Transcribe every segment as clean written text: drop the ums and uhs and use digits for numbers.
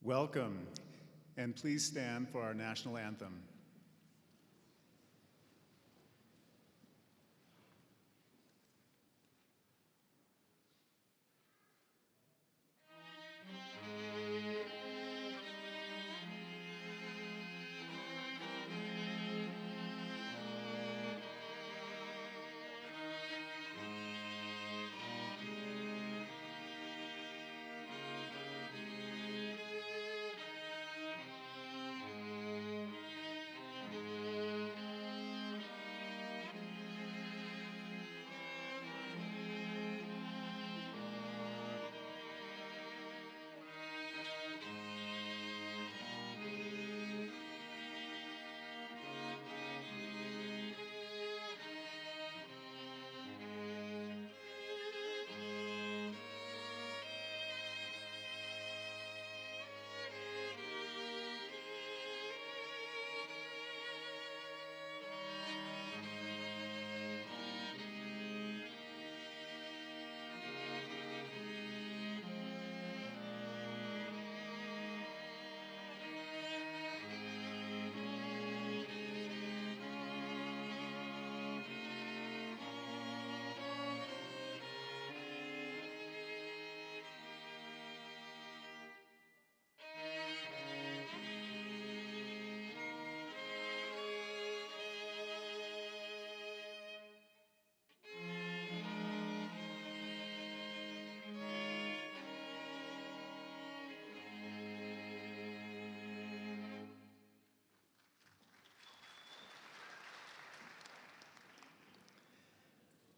Welcome, and please stand for our national anthem.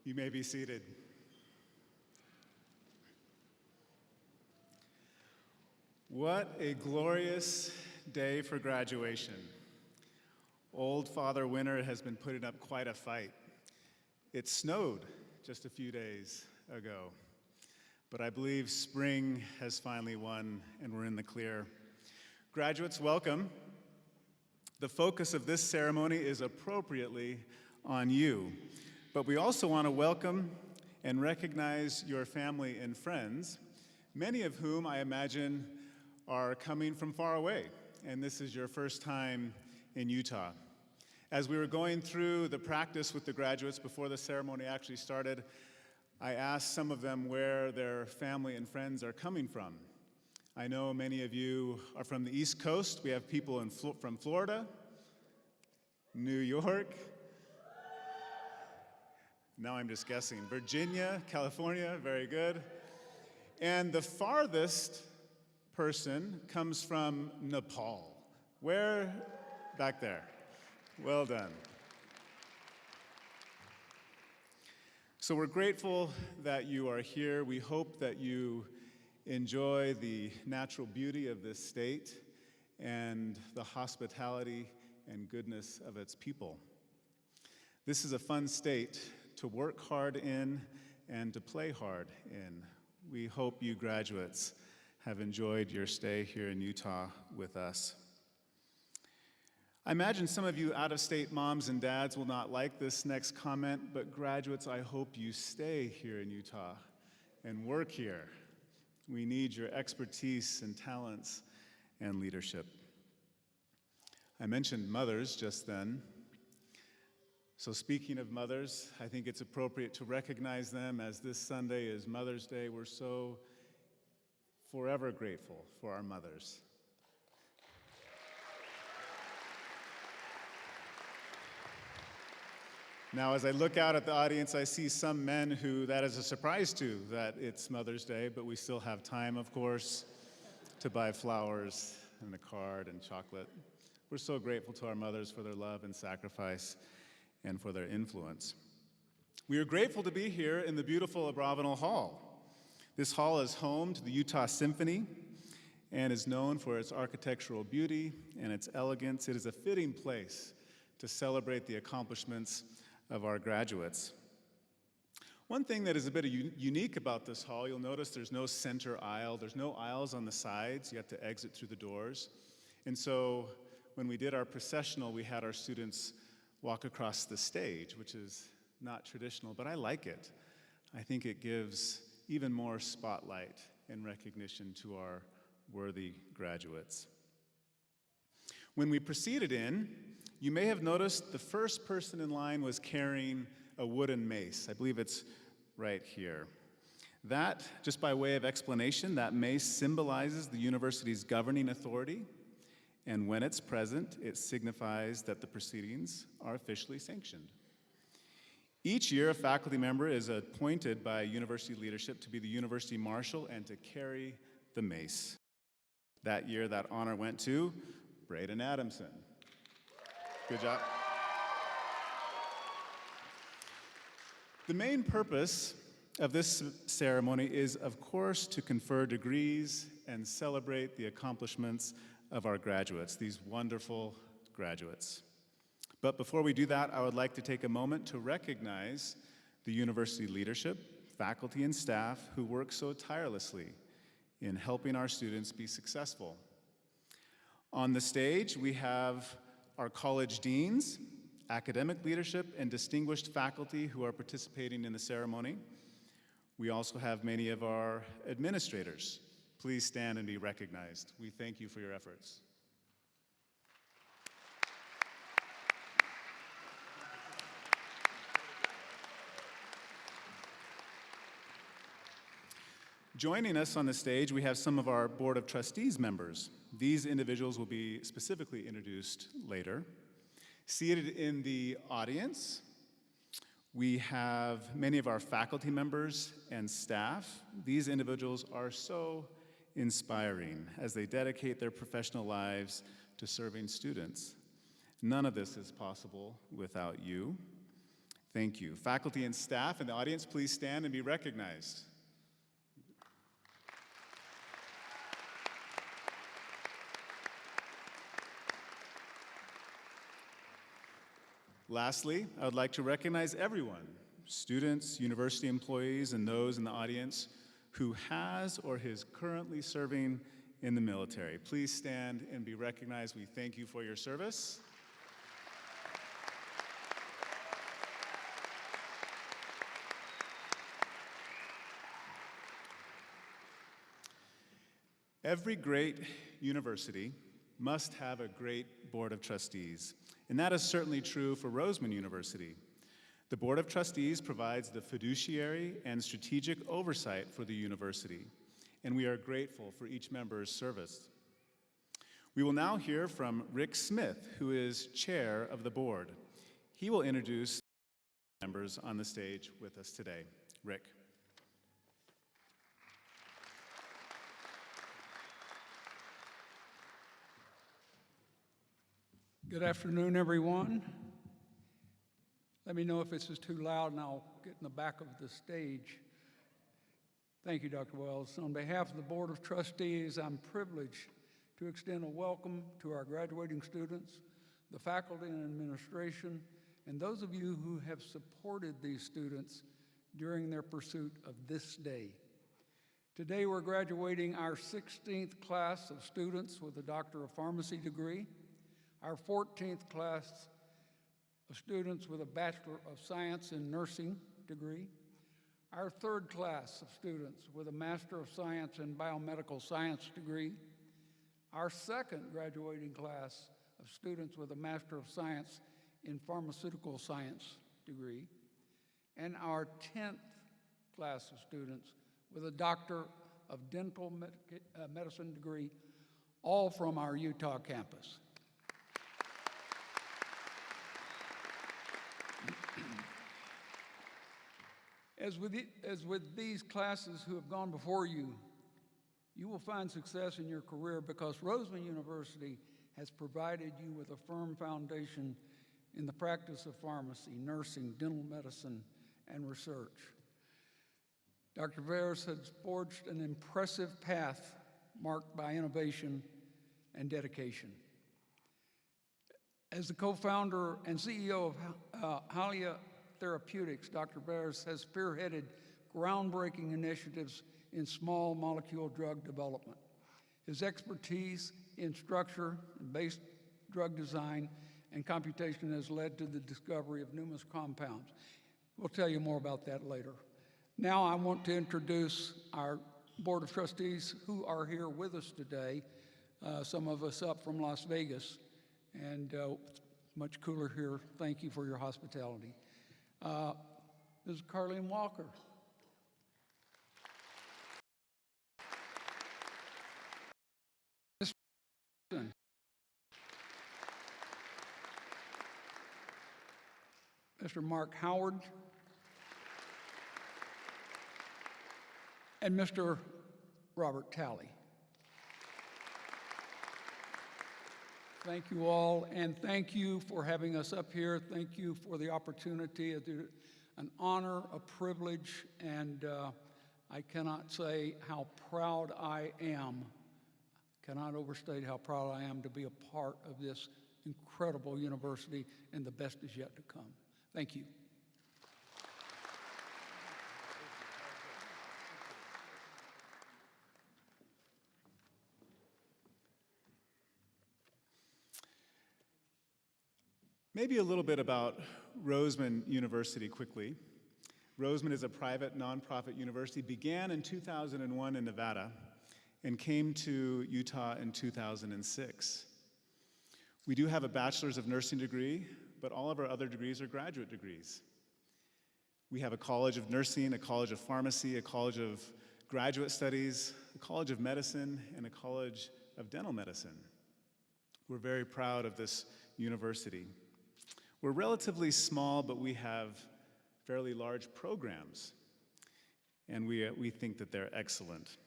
You may be seated. What a glorious day for graduation. Old Father Winter has been putting up quite a fight. It snowed just a few days ago, but I believe spring has finally won and we're in the clear. Graduates, welcome. The focus of this ceremony is appropriately on you. But we also want to welcome and recognize your family and friends, many of whom I imagine are coming from far away, and this is your first time in Utah. As we were going through the practice with the graduates before the ceremony actually started, I asked some of them where their family and friends are coming from. I know many of you are from the East Coast. We have people from Florida, New York, now I'm just guessing, Virginia, California, very good. And the farthest person comes from Nepal. Where? Back there. Well done. So we're grateful that you are here. We hope that you enjoy the natural beauty of this state and the hospitality and goodness of its people. This is a fun state to work hard in and to play hard in. We hope you graduates have enjoyed your stay here in Utah with us. I imagine some of you out-of-state moms and dads will not like this next comment, but graduates, I hope you stay here in Utah and work here. We need your expertise and talents and leadership. I mentioned mothers just then. So speaking of mothers, I think it's appropriate to recognize them as this Sunday is Mother's Day. We're so forever grateful for our mothers. Now, as I look out at the audience, I see some men who that is a surprise to, that it's Mother's Day, but we still have time, of course, to buy flowers and a card and chocolate. We're so grateful to our mothers for their love and sacrifice and for their influence. We are grateful to be here in the beautiful Abravanel Hall. This hall is home to the Utah Symphony and is known for its architectural beauty and its elegance. It is a fitting place to celebrate the accomplishments of our graduates. One thing that is a bit unique about this hall, you'll notice there's no center aisle, there's no aisles on the sides, you have to exit through the doors. And so when we did our processional, we had our students walk across the stage, which is not traditional, but I like it. I think it gives even more spotlight and recognition to our worthy graduates. When we proceeded in, you may have noticed the first person in line was carrying a wooden mace. I believe it's right here. That, just by way of explanation, that mace symbolizes the university's governing authority, and when it's present, it signifies that the proceedings are officially sanctioned. Each year, a faculty member is appointed by university leadership to be the university marshal and to carry the mace. That year, that honor went to Braden Adamson. Good job. The main purpose of this ceremony is, of course, to confer degrees and celebrate the accomplishments of our graduates, these wonderful graduates. But before we do that, I would like to take a moment to recognize the university leadership, faculty, and staff who work so tirelessly in helping our students be successful. On the stage, we have our college deans, academic leadership, and distinguished faculty who are participating in the ceremony. We also have many of our administrators. Please stand and be recognized. We thank you for your efforts. Joining us on the stage, we have some of our Board of Trustees members. These individuals will be specifically introduced later. Seated in the audience, we have many of our faculty members and staff. These individuals are so inspiring as they dedicate their professional lives to serving students. None of this is possible without you. Thank you. Faculty and staff in the audience, please stand and be recognized. Lastly, I would like to recognize everyone, students, university employees, and those in the audience who has or is currently serving in the military. Please stand and be recognized. We thank you for your service. Every great university must have a great board of trustees, and that is certainly true for Roseman University. The Board of Trustees provides the fiduciary and strategic oversight for the university, and we are grateful for each member's service. We will now hear from Rick Smith, who is chair of the board. He will introduce members on the stage with us today. Rick. Good afternoon, everyone. Let me know if this is too loud and I'll get in the back of the stage. Thank you, Dr. Wells. On behalf of the Board of Trustees, I'm privileged to extend a welcome to our graduating students, the faculty and administration, and those of you who have supported these students during their pursuit of this day. Today, we're graduating our 16th class of students with a Doctor of Pharmacy degree, our 14th class of students with a Bachelor of Science in Nursing degree, our 3rd class of students with a Master of Science in Biomedical Science degree, our 2nd graduating class of students with a Master of Science in Pharmaceutical Science degree, and our 10th class of students with a Doctor of Dental Medicine degree, all from our Utah campus. As with these classes who have gone before you, you will find success in your career because Roseman University has provided you with a firm foundation in the practice of pharmacy, nursing, dental medicine, and research. Dr. Veres has forged an impressive path marked by innovation and dedication. As the co-founder and CEO of Halia Therapeutics, Dr. Veres has spearheaded groundbreaking initiatives in small molecule drug development. His expertise in structure-based drug design and computation has led to the discovery of numerous compounds. We'll tell you more about that later. Now I want to introduce our Board of Trustees who are here with us today, some of us up from Las Vegas, and much cooler here. Thank you for your hospitality. This is Carlene Walker. Mr. Mark Howard, and Mr. Robert Talley. Thank you all, and thank you for having us up here. Thank you for the opportunity. It's an honor, a privilege, and I cannot say how proud I am, cannot overstate how proud I am to be a part of this incredible university, and the best is yet to come. Thank you. Maybe a little bit about Roseman University quickly. Roseman is a private nonprofit university, began in 2001 in Nevada, and came to Utah in 2006. We do have a Bachelor's of Nursing degree, but all of our other degrees are graduate degrees. We have a College of Nursing, a College of Pharmacy, a College of Graduate Studies, a College of Medicine, and a College of Dental Medicine. We're very proud of this university. We're relatively small, but we have fairly large programs, and we think that they're excellent.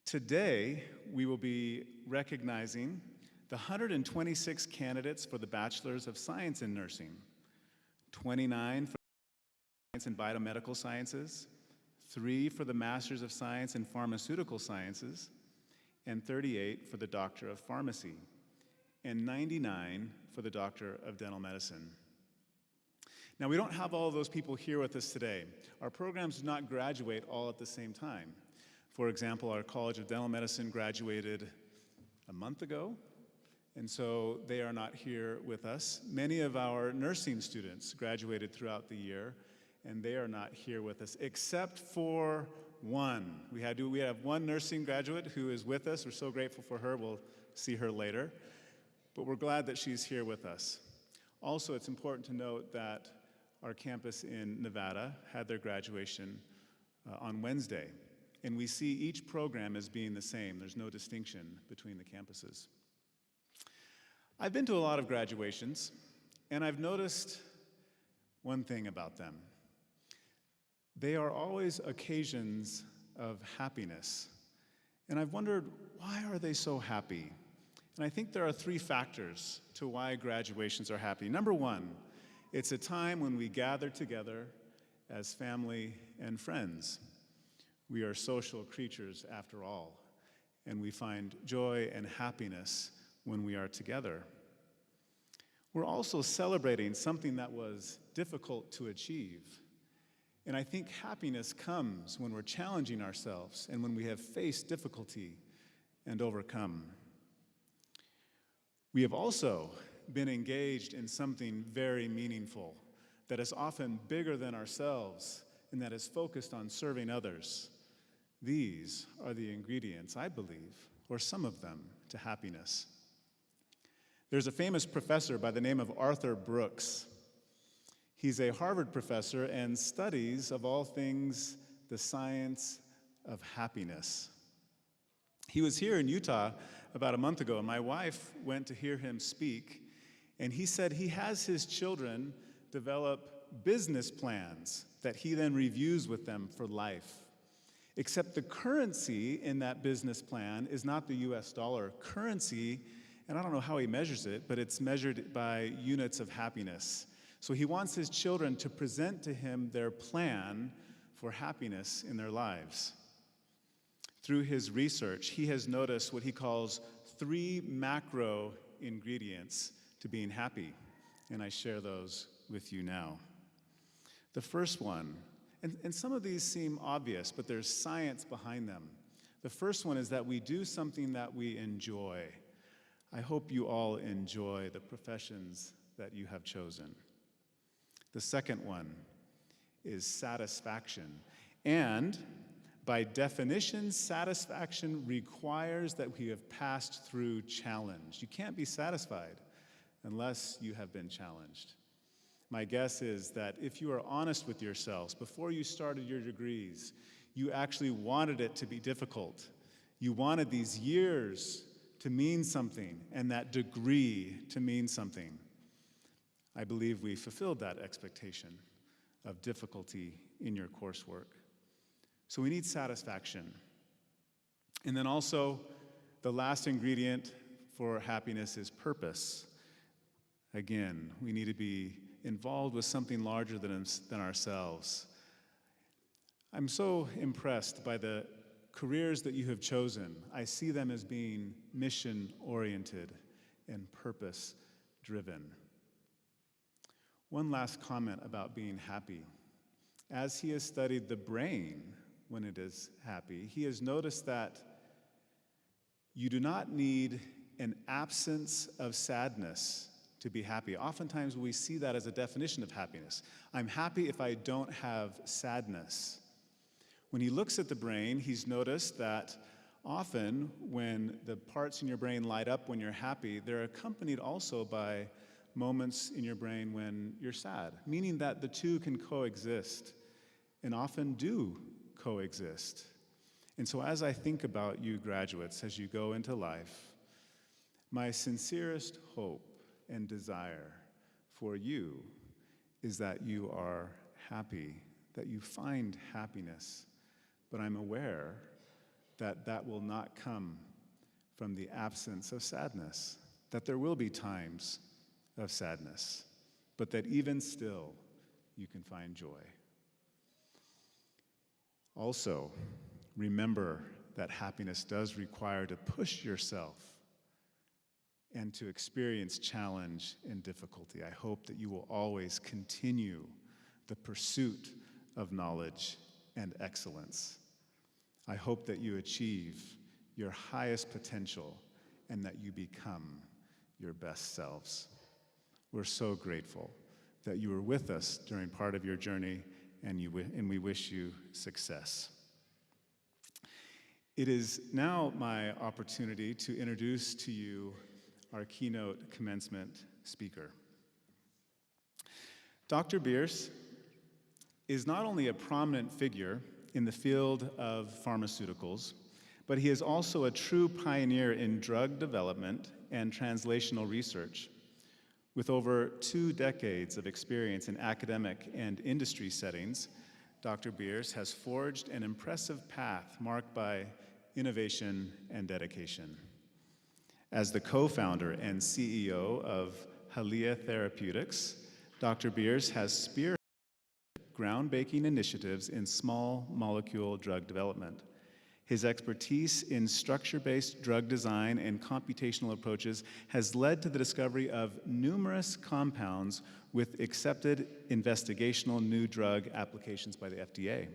Today, we will be recognizing the 126 candidates for the Bachelor's of Science in Nursing, 29 for Science in Biomedical Sciences, 3 for the Master's of Science in Pharmaceutical Sciences, and 38 for the Doctor of Pharmacy, and 99 for the Doctor of Dental Medicine. Now, we don't have all of those people here with us today. Our programs do not graduate all at the same time. For example, our College of Dental Medicine graduated a month ago, and so they are not here with us. Many of our nursing students graduated throughout the year, and they are not here with us, except for one. We have one nursing graduate who is with us. We're so grateful for her. We'll see her later. But we're glad that she's here with us. Also, it's important to note that our campus in Nevada had their graduation on Wednesday, and we see each program as being the same. There's no distinction between the campuses. I've been to a lot of graduations, and I've noticed one thing about them. They are always occasions of happiness, and I've wondered, why are they so happy? And I think there are 3 factors to why graduations are happy. Number 1, it's a time when we gather together as family and friends. We are social creatures after all, and we find joy and happiness when we are together. We're also celebrating something that was difficult to achieve. And I think happiness comes when we're challenging ourselves and when we have faced difficulty and overcome. We have also been engaged in something very meaningful that is often bigger than ourselves and that is focused on serving others. These are the ingredients, I believe, or some of them, to happiness. There's a famous professor by the name of Arthur Brooks. He's a Harvard professor and studies, of all things, the science of happiness. He was here in Utah about a month ago, and my wife went to hear him speak, and he said he has his children develop business plans that he then reviews with them for life. Except the currency in that business plan is not the US dollar. Currency, and I don't know how he measures it, but it's measured by units of happiness. So he wants his children to present to him their plan for happiness in their lives. Through his research, he has noticed what he calls 3 macro ingredients to being happy, and I share those with you now. The first one, and some of these seem obvious, but there's science behind them. The first one is that we do something that we enjoy. I hope you all enjoy the professions that you have chosen. The second one is satisfaction. And By definition, satisfaction requires that we have passed through challenge. You can't be satisfied unless you have been challenged. My guess is that if you are honest with yourselves, before you started your degrees, you actually wanted it to be difficult. You wanted these years to mean something and that degree to mean something. I believe we fulfilled that expectation of difficulty in your coursework. So we need satisfaction. And then also, the last ingredient for happiness is purpose. Again, we need to be involved with something larger than ourselves. I'm so impressed by the careers that you have chosen. I see them as being mission-oriented and purpose-driven. One last comment about being happy. As he has studied the brain when it is happy, he has noticed that you do not need an absence of sadness to be happy. Oftentimes we see that as a definition of happiness. I'm happy if I don't have sadness. When he looks at the brain, he's noticed that often when the parts in your brain light up when you're happy, they're accompanied also by moments in your brain when you're sad, meaning that the two can coexist and often do coexist. And so as I think about you graduates, as you go into life, my sincerest hope and desire for you is that you are happy, that you find happiness. But I'm aware that that will not come from the absence of sadness, that there will be times of sadness, but that even still you can find joy. Also, remember that happiness does require to push yourself and to experience challenge and difficulty. I hope that you will always continue the pursuit of knowledge and excellence. I hope that you achieve your highest potential and that you become your best selves. We're so grateful that you were with us during part of your journey, and we wish you success. It is now my opportunity to introduce to you our keynote commencement speaker. Dr. Bierce is not only a prominent figure in the field of pharmaceuticals, but he is also a true pioneer in drug development and translational research. With over 2 decades of experience in academic and industry settings, Dr. Bierce has forged an impressive path marked by innovation and dedication. As the co-founder and CEO of Halia Therapeutics, Dr. Bierce has spearheaded groundbreaking initiatives in small molecule drug development. His expertise in structure-based drug design and computational approaches has led to the discovery of numerous compounds with accepted investigational new drug applications by the FDA.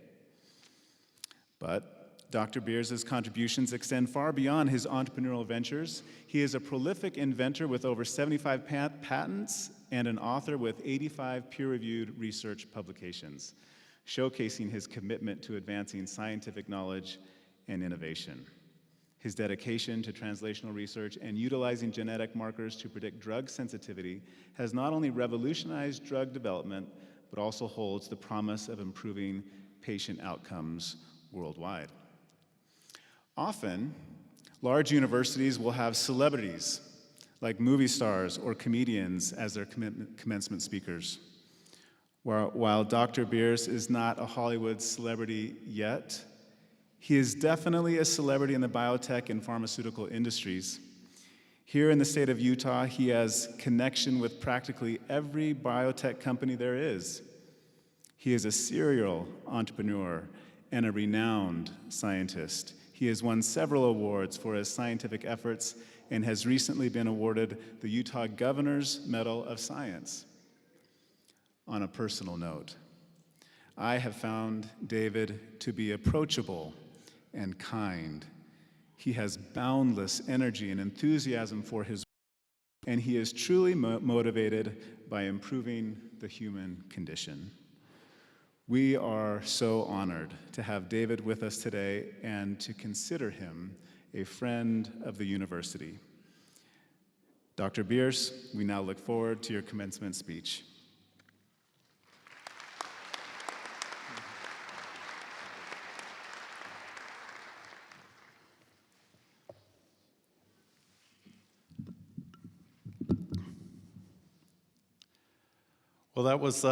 But Dr. Bierce's contributions extend far beyond his entrepreneurial ventures. He is a prolific inventor with over 75 patents and an author with 85 peer-reviewed research publications, showcasing his commitment to advancing scientific knowledge and innovation. His dedication to translational research and utilizing genetic markers to predict drug sensitivity has not only revolutionized drug development, but also holds the promise of improving patient outcomes worldwide. Often, large universities will have celebrities like movie stars or comedians as their commencement speakers. While Dr. Bierce is not a Hollywood celebrity yet, he is definitely a celebrity in the biotech and pharmaceutical industries. Here in the state of Utah, he has connection with practically every biotech company there is. He is a serial entrepreneur and a renowned scientist. He has won several awards for his scientific efforts and has recently been awarded the Utah Governor's Medal of Science. On a personal note, I have found David to be approachable and kind. He has boundless energy and enthusiasm for his work, and he is truly motivated by improving the human condition. We are so honored to have David with us today and to consider him a friend of the university. Dr. Bierce, we now look forward to your commencement speech. Well, that was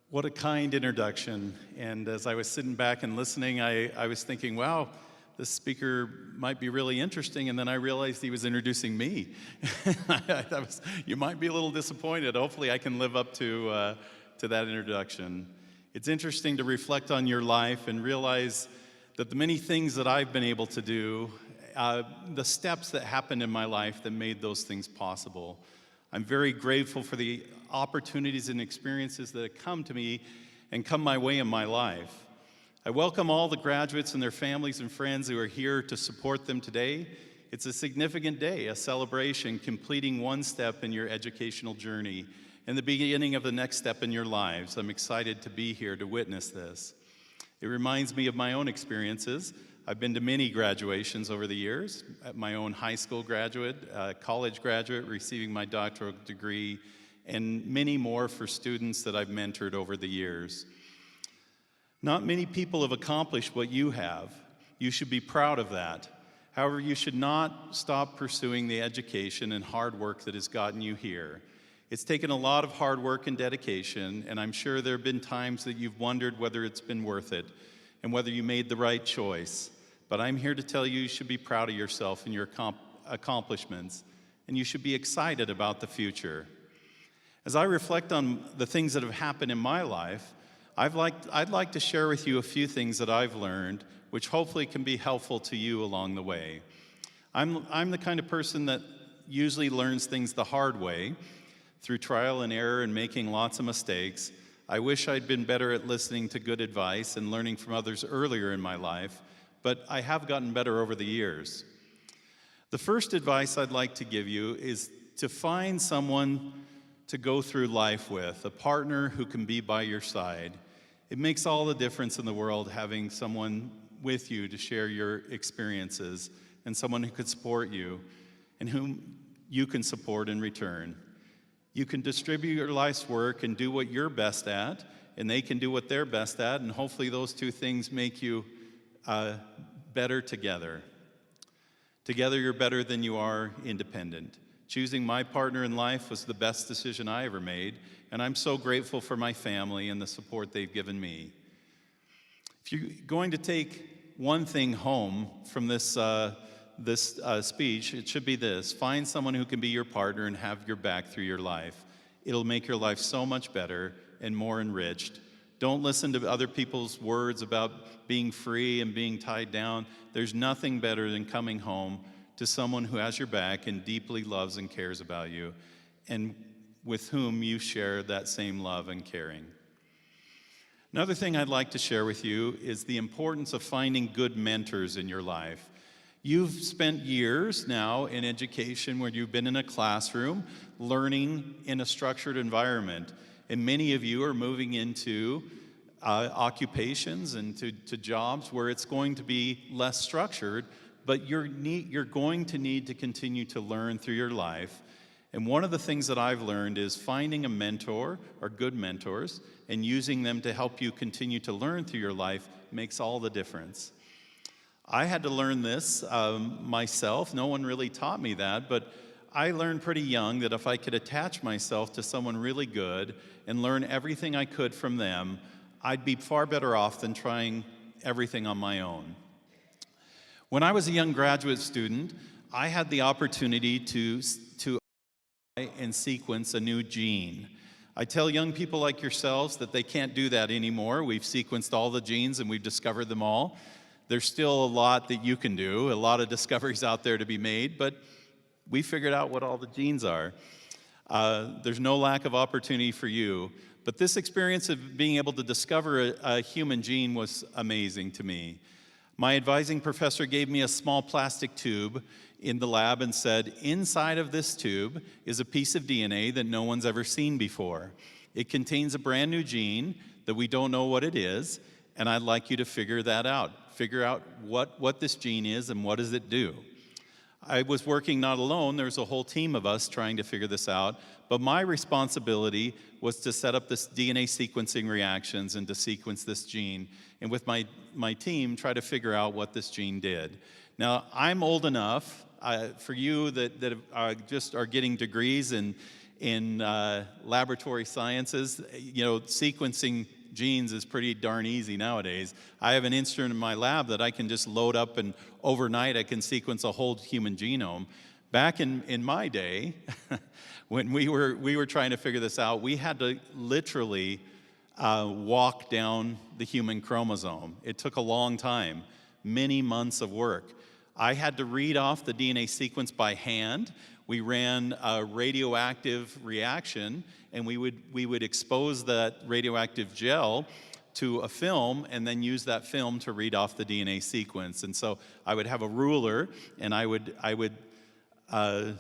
what a kind introduction. And as I was sitting back and listening, I was thinking, wow, this speaker might be really interesting. And then I realized he was introducing me. You might be a little disappointed. Hopefully I can live up to that introduction. It's interesting to reflect on your life and realize that the many things that I've been able to do, the steps that happened in my life that made those things possible. I'm very grateful for the opportunities and experiences that have come to me and come my way in my life. I welcome all the graduates and their families and friends who are here to support them today. It's a significant day, a celebration, completing one step in your educational journey and the beginning of the next step in your lives. I'm excited to be here to witness this. It reminds me of my own experiences. I've been to many graduations over the years, my own high school graduate, college graduate, receiving my doctoral degree, and many more for students that I've mentored over the years. Not many people have accomplished what you have. You should be proud of that. However, you should not stop pursuing the education and hard work that has gotten you here. It's taken a lot of hard work and dedication, and I'm sure there have been times that you've wondered whether it's been worth it and whether you made the right choice. But I'm here to tell you should be proud of yourself and your accomplishments, and you should be excited about the future. As I reflect on the things that have happened in my life, I'd like to share with you a few things that I've learned, which hopefully can be helpful to you along the way. I'm the kind of person that usually learns things the hard way, through trial and error and making lots of mistakes. I wish I'd been better at listening to good advice and learning from others earlier in my life, but I have gotten better over the years. The first advice I'd like to give you is to find someone to go through life with, a partner who can be by your side. It makes all the difference in the world having someone with you to share your experiences and someone who could support you and whom you can support in return. You can distribute your life's work and do what you're best at, and they can do what they're best at, and hopefully those two things make you better together. Together you're better than you are independent. Choosing my partner in life was the best decision I ever made, and I'm so grateful for my family and the support they've given me. If you're going to take one thing home from this speech, it should be this: find someone who can be your partner and have your back through your life. It'll make your life so much better and more enriched. Don't listen to other people's words about being free and being tied down. There's nothing better than coming home to someone who has your back and deeply loves and cares about you, and with whom you share that same love and caring. Another thing I'd like to share with you is the importance of finding good mentors in your life. You've spent years now in education where you've been in a classroom learning in a structured environment, and many of you are moving into occupations and to jobs where it's going to be less structured, but you're going to need to continue to learn through your life. And one of the things that I've learned is finding a mentor or good mentors and using them to help you continue to learn through your life makes all the difference. I had to learn this myself. No one really taught me that, but I learned pretty young that if I could attach myself to someone really good and learn everything I could from them, I'd be far better off than trying everything on my own. When I was a young graduate student, I had the opportunity to and sequence a new gene. I tell young people like yourselves that they can't do that anymore. We've sequenced all the genes and we've discovered them all. There's still a lot that you can do, a lot of discoveries out there to be made, but we figured out what all the genes are. There's no lack of opportunity for you, but this experience of being able to discover a human gene was amazing to me. My advising professor gave me a small plastic tube in the lab and said, inside of this tube is a piece of DNA that no one's ever seen before. It contains a brand new gene that we don't know what it is, and I'd like you to figure that out. Figure out what this gene is and what does it do. I was working not alone. There was a whole team of us trying to figure this out, but my responsibility was to set up this DNA sequencing reactions and to sequence this gene, and with my team, try to figure out what this gene did. Now, I'm old enough, for you that just are getting degrees in laboratory sciences, you know, sequencing genes is pretty darn easy nowadays. I have an instrument in my lab that I can just load up, and overnight I can sequence a whole human genome. Back in my day, when we were trying to figure this out, we had to literally walk down the human chromosome. It took a long time, many months of work. I had to read off the DNA sequence by hand. We ran a radioactive reaction, and we would expose that radioactive gel to a film and then use that film to read off the DNA sequence. And so I would have a ruler, and I would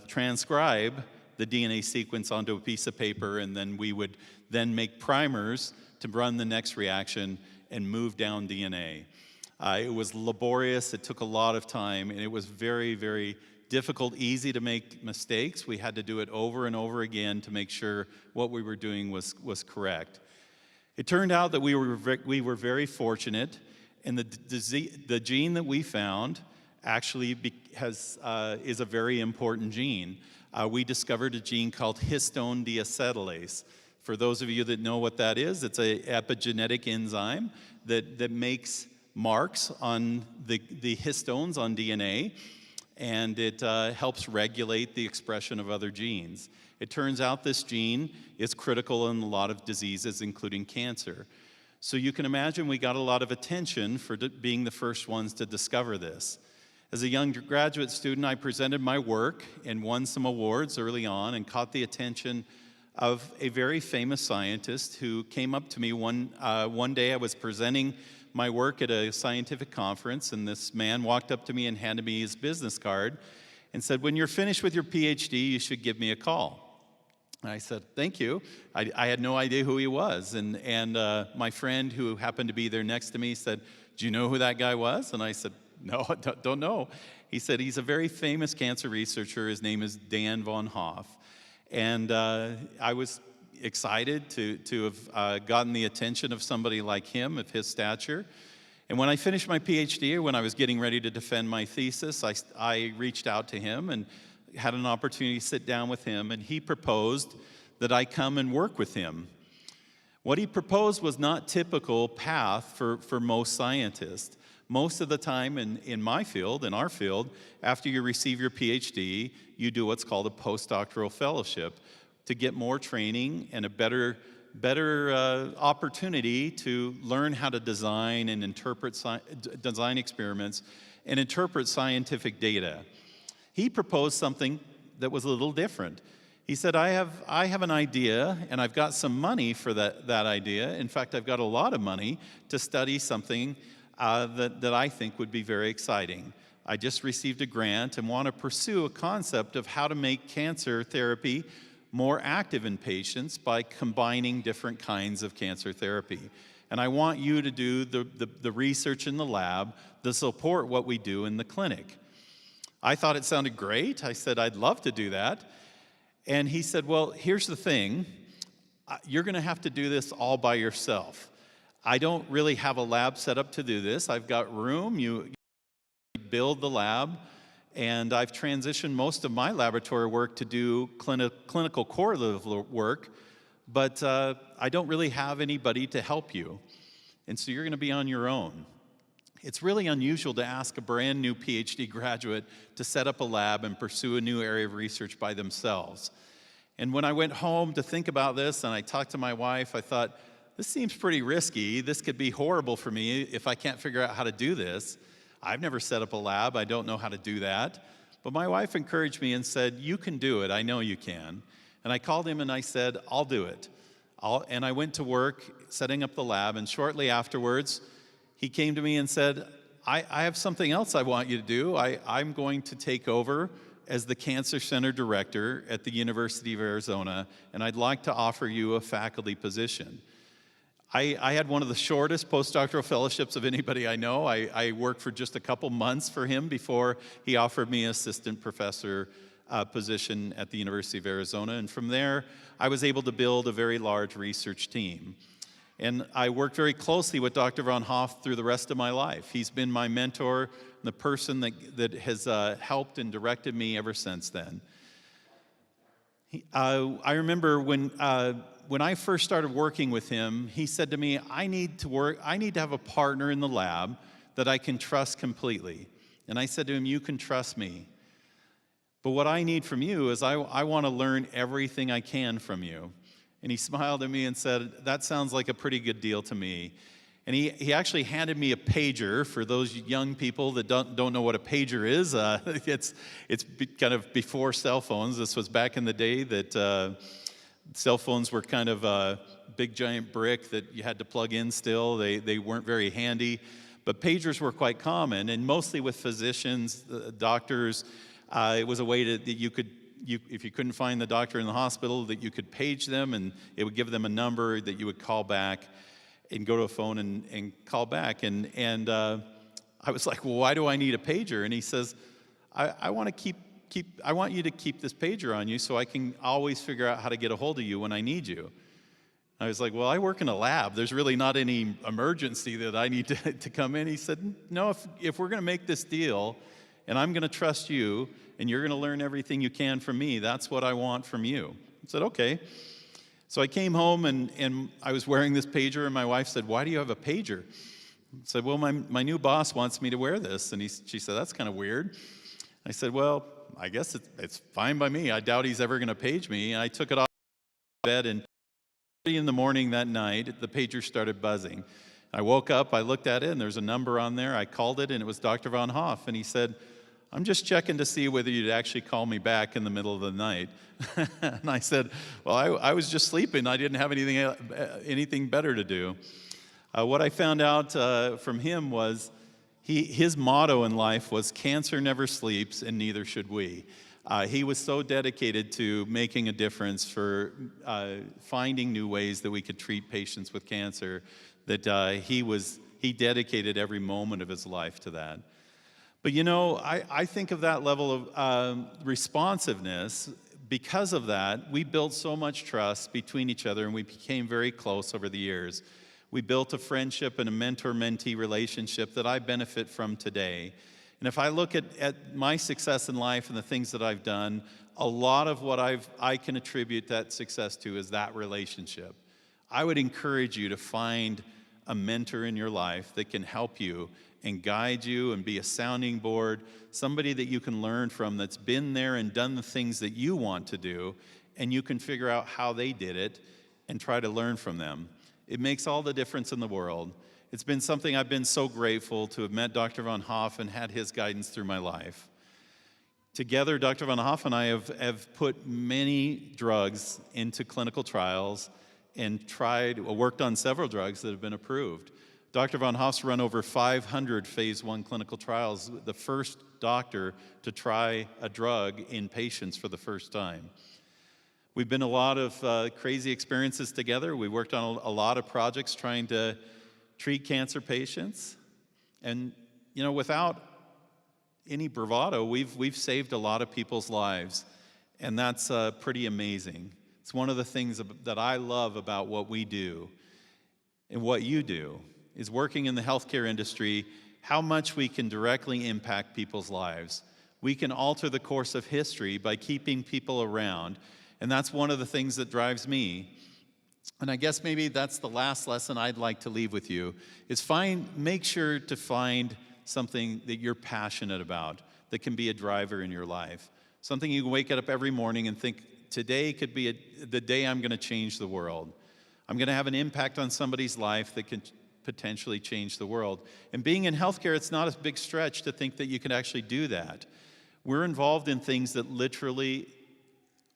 transcribe the DNA sequence onto a piece of paper, and then we would then make primers to run the next reaction and move down DNA. It was laborious, it took a lot of time, and it was very, very difficult, easy to make mistakes. We had to do it over and over again to make sure what we were doing was correct. It turned out that we were very fortunate, and the gene that we found actually is a very important gene. We discovered a gene called histone deacetylase. For those of you that know what that is, it's an epigenetic enzyme that makes marks on the histones on DNA, and it helps regulate the expression of other genes. It turns out this gene is critical in a lot of diseases, including cancer. So you can imagine we got a lot of attention for being the first ones to discover this. As a young graduate student, I presented my work and won some awards early on and caught the attention of a very famous scientist who came up to me one day. I was presenting my work at a scientific conference, and this man walked up to me and handed me his business card and said, "When you're finished with your PhD, you should give me a call." And I said, "Thank you." I had no idea who he was, and my friend who happened to be there next to me said, "Do you know who that guy was?" And I said, "No, I don't know." He said, "He's a very famous cancer researcher. His name is Dan von Hoff." And I was excited to have gotten the attention of somebody like him, of his stature. And when I finished my PhD, or when I was getting ready to defend my thesis, I reached out to him and had an opportunity to sit down with him, and he proposed that I come and work with him. What he proposed was not typical path for most scientists. Most of the time in my field, in our field, after you receive your PhD, you do what's called a postdoctoral fellowship to get more training and a better opportunity to learn how to design and interpret design experiments and interpret scientific data. He proposed something that was a little different. He said, I have an idea, and I've got some money for that idea. In fact, I've got a lot of money to study something that I think would be very exciting. I just received a grant and want to pursue a concept of how to make cancer therapy more active in patients by combining different kinds of cancer therapy. And I want you to do the research in the lab to support what we do in the clinic. I thought it sounded great. I said, I'd love to do that. And he said, well, here's the thing. You're going to have to do this all by yourself. I don't really have a lab set up to do this. I've got room. You build the lab. And I've transitioned most of my laboratory work to do clinical correlative work, but I don't really have anybody to help you. And so you're going to be on your own. It's really unusual to ask a brand new PhD graduate to set up a lab and pursue a new area of research by themselves. And when I went home to think about this and I talked to my wife, I thought, this seems pretty risky. This could be horrible for me if I can't figure out how to do this. I've never set up a lab. I don't know how to do that. But my wife encouraged me and said, you can do it. I know you can. And I called him and I said, I'll do it. And I went to work setting up the lab. And shortly afterwards, he came to me and said, I have something else I want you to do. I'm going to take over as the Cancer Center Director at the University of Arizona, and I'd like to offer you a faculty position. I had one of the shortest postdoctoral fellowships of anybody I know. I worked for just a couple months for him before he offered me an assistant professor position at the University of Arizona, and from there, I was able to build a very large research team. And I worked very closely with Dr. Von Hoff through the rest of my life. He's been my mentor, the person that has helped and directed me ever since then. I remember when I first started working with him, he said to me, I need to have a partner in the lab that I can trust completely. And I said to him, you can trust me. But what I need from you is I want to learn everything I can from you. And he smiled at me and said, that sounds like a pretty good deal to me. And he actually handed me a pager. For those young people that don't know what a pager is, it's kind of before cell phones. This was back in the day that cell phones were kind of a big giant brick that you had to plug in still. They weren't very handy. But pagers were quite common, and mostly with physicians, doctors. It was a way that you could, if you couldn't find the doctor in the hospital, that you could page them, and it would give them a number that you would call back and go to a phone and call back. And I was like, well, why do I need a pager? And he says, I want you to keep this pager on you so I can always figure out how to get a hold of you when I need you. I was like, well, I work in a lab. There's really not any emergency that I need to come in. He said, no, if we're going to make this deal, and I'm going to trust you, and you're going to learn everything you can from me, that's what I want from you. I said, okay. So I came home, and I was wearing this pager, and my wife said, why do you have a pager? I said, well, my new boss wants me to wear this. And she said, that's kind of weird. I said, well, I guess it's fine by me. I doubt he's ever going to page me. And I took it off bed, and 3 in the morning that night, the pager started buzzing. I woke up, I looked at it, and there's a number on there. I called it, and it was Dr. Von Hoff, and he said, I'm just checking to see whether you'd actually call me back in the middle of the night. And I said, well, I was just sleeping. I didn't have anything better to do. What I found out from him was his motto in life was, cancer never sleeps, and neither should we. He was so dedicated to making a difference, for finding new ways that we could treat patients with cancer, that he dedicated every moment of his life to that. But you know, I think of that level of responsiveness. Because of that, we built so much trust between each other, and we became very close over the years. We built a friendship and a mentor-mentee relationship that I benefit from today. And if I look at my success in life and the things that I've done, a lot of what I can attribute that success to is that relationship. I would encourage you to find a mentor in your life that can help you and guide you and be a sounding board, somebody that you can learn from that's been there and done the things that you want to do, and you can figure out how they did it and try to learn from them. It makes all the difference in the world. It's been something I've been so grateful to have met Dr. Von Hoff and had his guidance through my life. Together, Dr. Von Hoff and I have put many drugs into clinical trials and worked on several drugs that have been approved. Dr. Von Hoff's run over 500 phase 1 clinical trials, the first doctor to try a drug in patients for the first time. We've been a lot of crazy experiences together. We worked on a lot of projects trying to treat cancer patients. And, you know, without any bravado, we've saved a lot of people's lives. And that's pretty amazing. It's one of the things that I love about what we do and what you do, is working in the healthcare industry, how much we can directly impact people's lives. We can alter the course of history by keeping people around, and that's one of the things that drives me. And I guess maybe that's the last lesson I'd like to leave with you, is make sure to find something that you're passionate about that can be a driver in your life. Something you can wake up every morning and think, today could be the day I'm going to change the world. I'm going to have an impact on somebody's life that can potentially change the world. And being in healthcare, it's not a big stretch to think that you can actually do that. We're involved in things that literally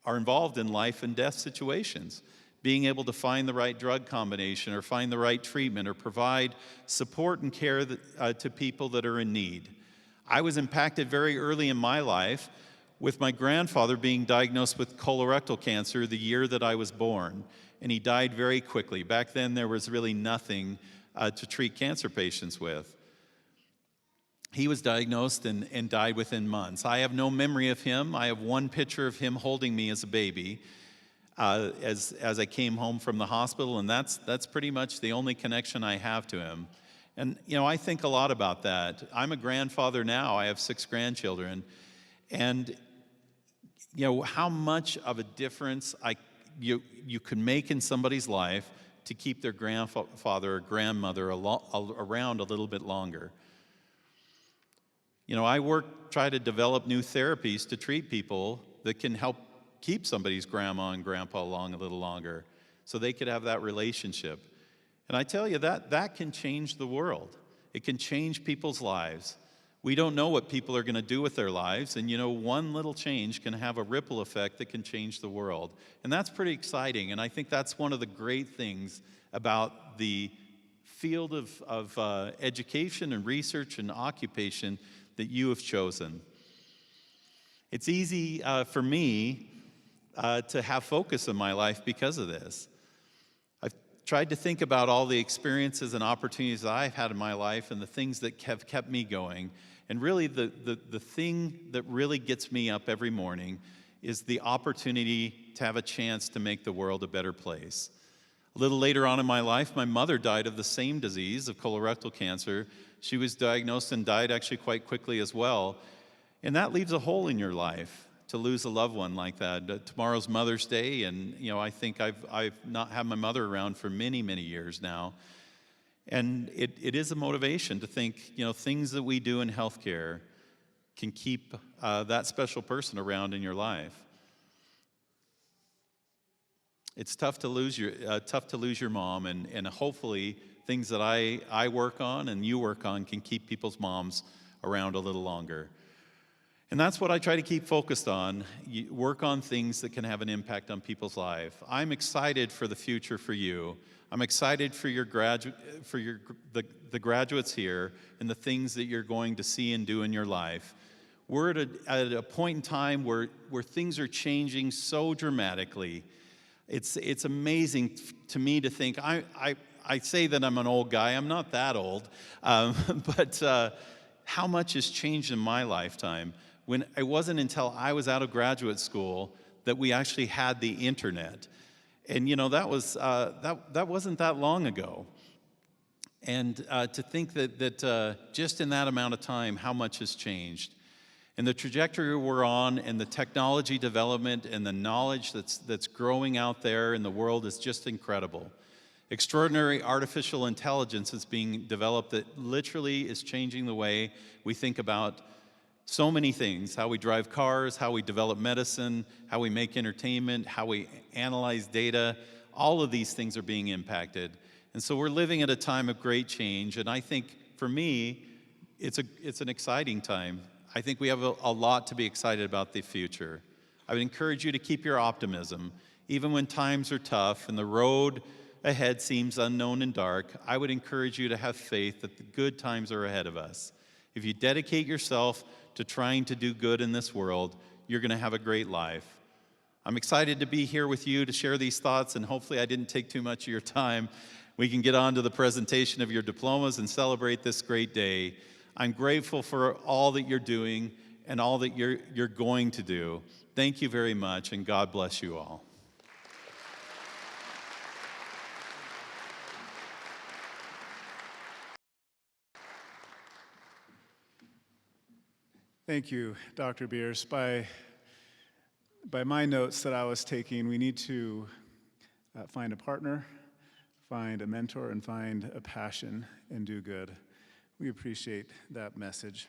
are involved in life and death situations. Being able to find the right drug combination, or find the right treatment, or provide support and care to people that are in need. I was impacted very early in my life with my grandfather being diagnosed with colorectal cancer the year that I was born, and he died very quickly. Back then, there was really nothing to treat cancer patients with. He was diagnosed and died within months. I have no memory of him. I have one picture of him holding me as a baby as I came home from the hospital, and that's pretty much the only connection I have to him. And, I think a lot about that. I'm a grandfather now. I have 6 grandchildren. And, how much of a difference you can make in somebody's life to keep their grandfather or grandmother around a little bit longer. I try to develop new therapies to treat people that can help keep somebody's grandma and grandpa along a little longer so they could have that relationship. And I tell you, that can change the world. It can change people's lives. We don't know what people are going to do with their lives, and one little change can have a ripple effect that can change the world. And that's pretty exciting, and I think that's one of the great things about the field of education and research and occupation that you have chosen. It's easy for me to have focus in my life because of this. I've tried to think about all the experiences and opportunities that I've had in my life and the things that have kept me going. And really the thing that really gets me up every morning is the opportunity to have a chance to make the world a better place. A little later on in my life, my mother died of the same disease, of colorectal cancer. She was diagnosed and died actually quite quickly as well. And that leaves a hole in your life to lose a loved one like that. Tomorrow's Mother's Day, and I think I've not had my mother around for many, many years now. And it is a motivation to think, things that we do in healthcare can keep that special person around in your life. It's tough to lose your mom, and hopefully things that I work on and you work on can keep people's moms around a little longer. And that's what I try to keep focused on. Work on things that can have an impact on people's life. I'm excited for the future for you. I'm excited for the graduates here and the things that you're going to see and do in your life. We're at a point in time where things are changing so dramatically. It's amazing to me to think. I say that I'm an old guy. I'm not that old, but how much has changed in my lifetime? When it wasn't until I was out of graduate school that we actually had the internet. And that wasn't that long ago. And to think that just in that amount of time, how much has changed. And the trajectory we're on and the technology development and the knowledge that's growing out there in the world is just incredible. Extraordinary artificial intelligence is being developed that literally is changing the way we think about so many things, how we drive cars, how we develop medicine, how we make entertainment, how we analyze data. All of these things are being impacted. And so we're living at a time of great change, and I think for me, it's an exciting time. I think we have a lot to be excited about the future. I would encourage you to keep your optimism. Even when times are tough and the road ahead seems unknown and dark, I would encourage you to have faith that the good times are ahead of us. If you dedicate yourself to trying to do good in this world, you're going to have a great life. I'm excited to be here with you to share these thoughts, and hopefully I didn't take too much of your time. We can get on to the presentation of your diplomas and celebrate this great day. I'm grateful for all that you're doing and all that you're going to do. Thank you very much, and God bless you all. Thank you, Dr. Bierce. By my notes that I was taking, we need to find a partner, find a mentor, and find a passion and do good. We appreciate that message.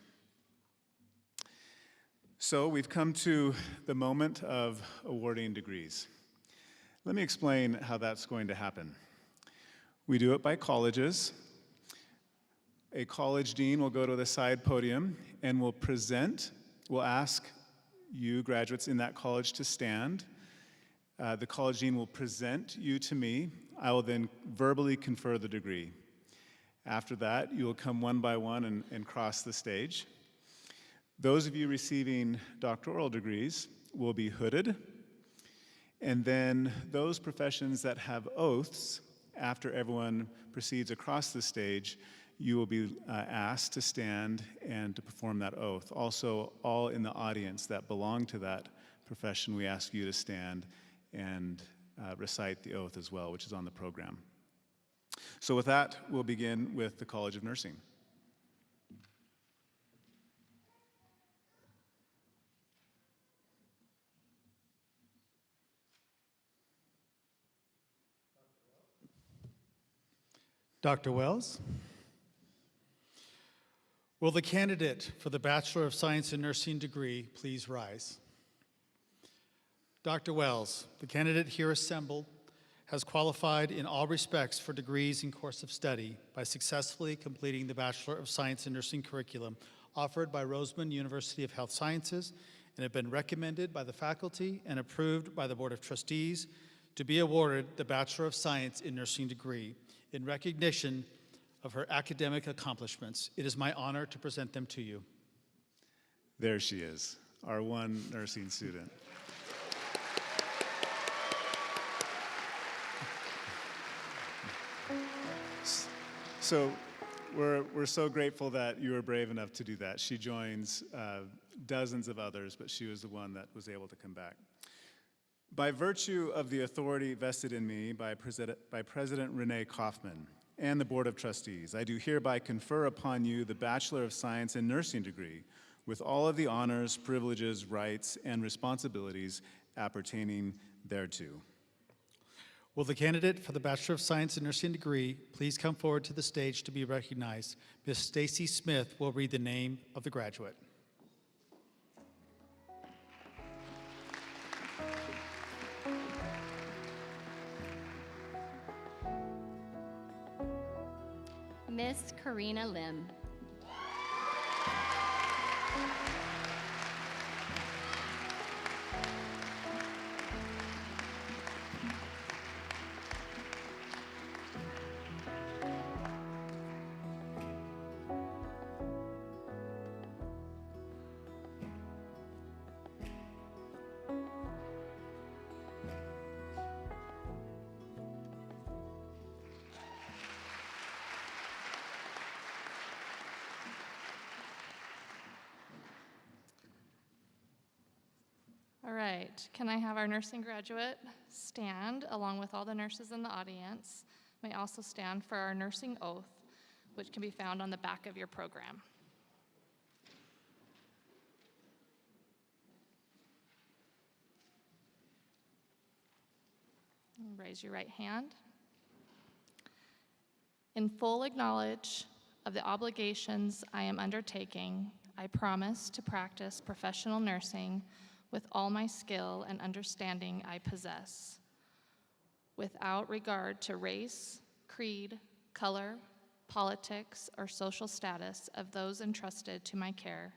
So we've come to the moment of awarding degrees. Let me explain how that's going to happen. We do it by colleges. A college dean will go to the side podium and will ask you graduates in that college to stand. The college dean will present you to me. I will then verbally confer the degree. After that, you will come one by one and cross the stage. Those of you receiving doctoral degrees will be hooded, and then those professions that have oaths, after everyone proceeds across the stage, you will be asked to stand and to perform that oath. Also, all in the audience that belong to that profession, we ask you to stand and recite the oath as well, which is on the program. So with that, we'll begin with the College of Nursing. Dr. Wells? Will the candidate for the Bachelor of Science in Nursing degree please rise? Dr. Wells, the candidate here assembled, has qualified in all respects for degrees in course of study by successfully completing the Bachelor of Science in Nursing curriculum offered by Roseman University of Health Sciences and have been recommended by the faculty and approved by the Board of Trustees to be awarded the Bachelor of Science in Nursing degree in recognition of her academic accomplishments. It is my honor to present them to you. There she is, our one nursing student. So we're so grateful that you were brave enough to do that. She joins dozens of others, but she was the one that was able to come back. By virtue of the authority vested in me by President Renee Kaufman and the Board of Trustees, I do hereby confer upon you the Bachelor of Science in Nursing degree with all of the honors, privileges, rights, and responsibilities appertaining thereto. Will the candidate for the Bachelor of Science in Nursing degree please come forward to the stage to be recognized? Ms. Stacy Smith will read the name of the graduate. Miss Karina Lim. All right, can I have our nursing graduate stand along with all the nurses in the audience? May also stand for our nursing oath, which can be found on the back of your program. Raise your right hand. In full acknowledge of the obligations I am undertaking, I promise to practice professional nursing with all my skill and understanding I possess, without regard to race, creed, color, politics, or social status of those entrusted to my care,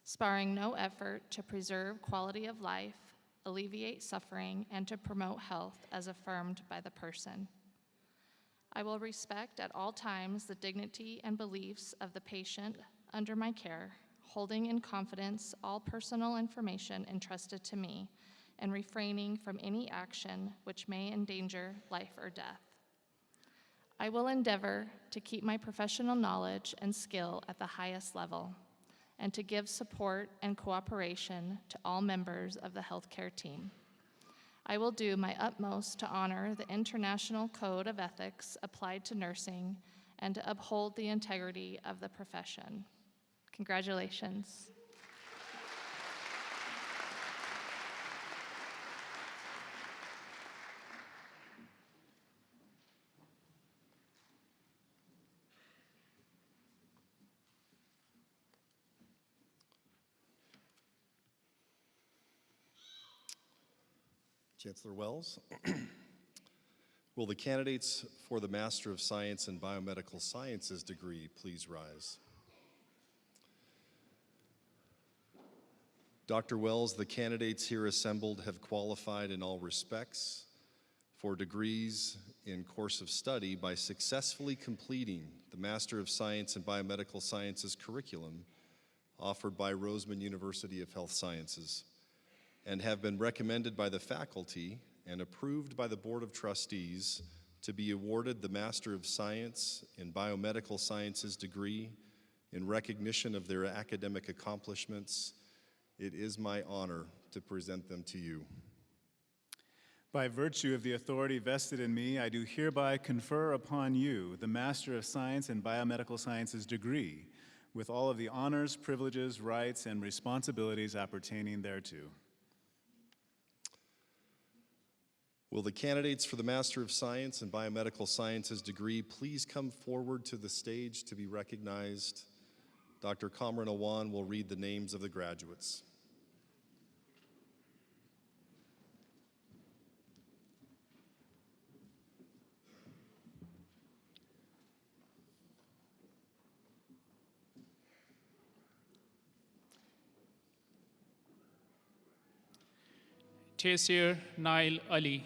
sparing no effort to preserve quality of life, alleviate suffering, and to promote health as affirmed by the person. I will respect at all times the dignity and beliefs of the patient under my care, holding in confidence all personal information entrusted to me, and refraining from any action which may endanger life or death. I will endeavor to keep my professional knowledge and skill at the highest level, and to give support and cooperation to all members of the healthcare team. I will do my utmost to honor the International Code of Ethics applied to nursing and to uphold the integrity of the profession. Congratulations. Chancellor Wells, will the candidates for the Master of Science in Biomedical Sciences degree please rise? Dr. Wells, the candidates here assembled have qualified in all respects for degrees in course of study by successfully completing the Master of Science in Biomedical Sciences curriculum offered by Roseman University of Health Sciences, and have been recommended by the faculty and approved by the Board of Trustees to be awarded the Master of Science in Biomedical Sciences degree in recognition of their academic accomplishments, it is my honor to present them to you. By virtue of the authority vested in me, I do hereby confer upon you the Master of Science in Biomedical Sciences degree, with all of the honors, privileges, rights, and responsibilities appertaining thereto. Will the candidates for the Master of Science in Biomedical Sciences degree please come forward to the stage to be recognized? Dr. Kamran Awan will read the names of the graduates. Taysir Nail Ali.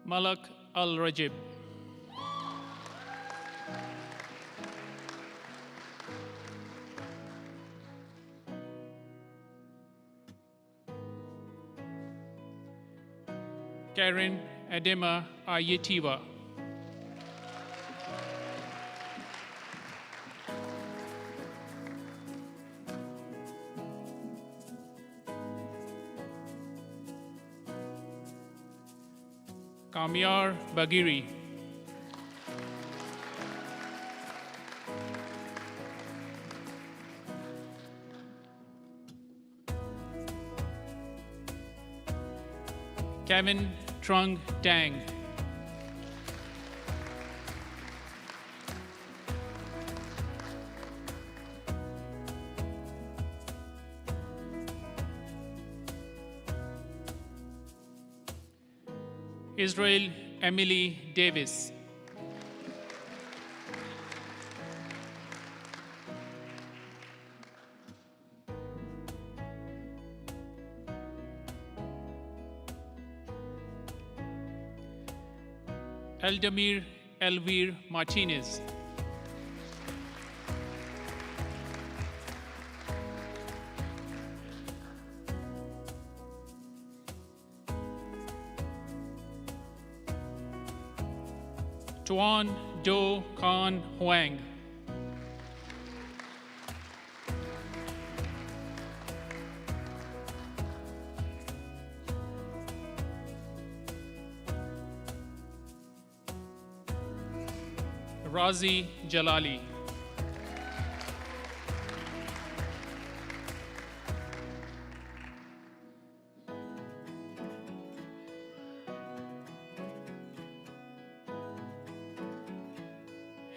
Malak Al-Rajib. Karen Adema Ayetiwa. Kamyar Bagiri. Kevin Trung Dang. Israel Emily Davis. Eldamir Elvir Martinez. Tuan Do Khan Huang. Razi Jalali.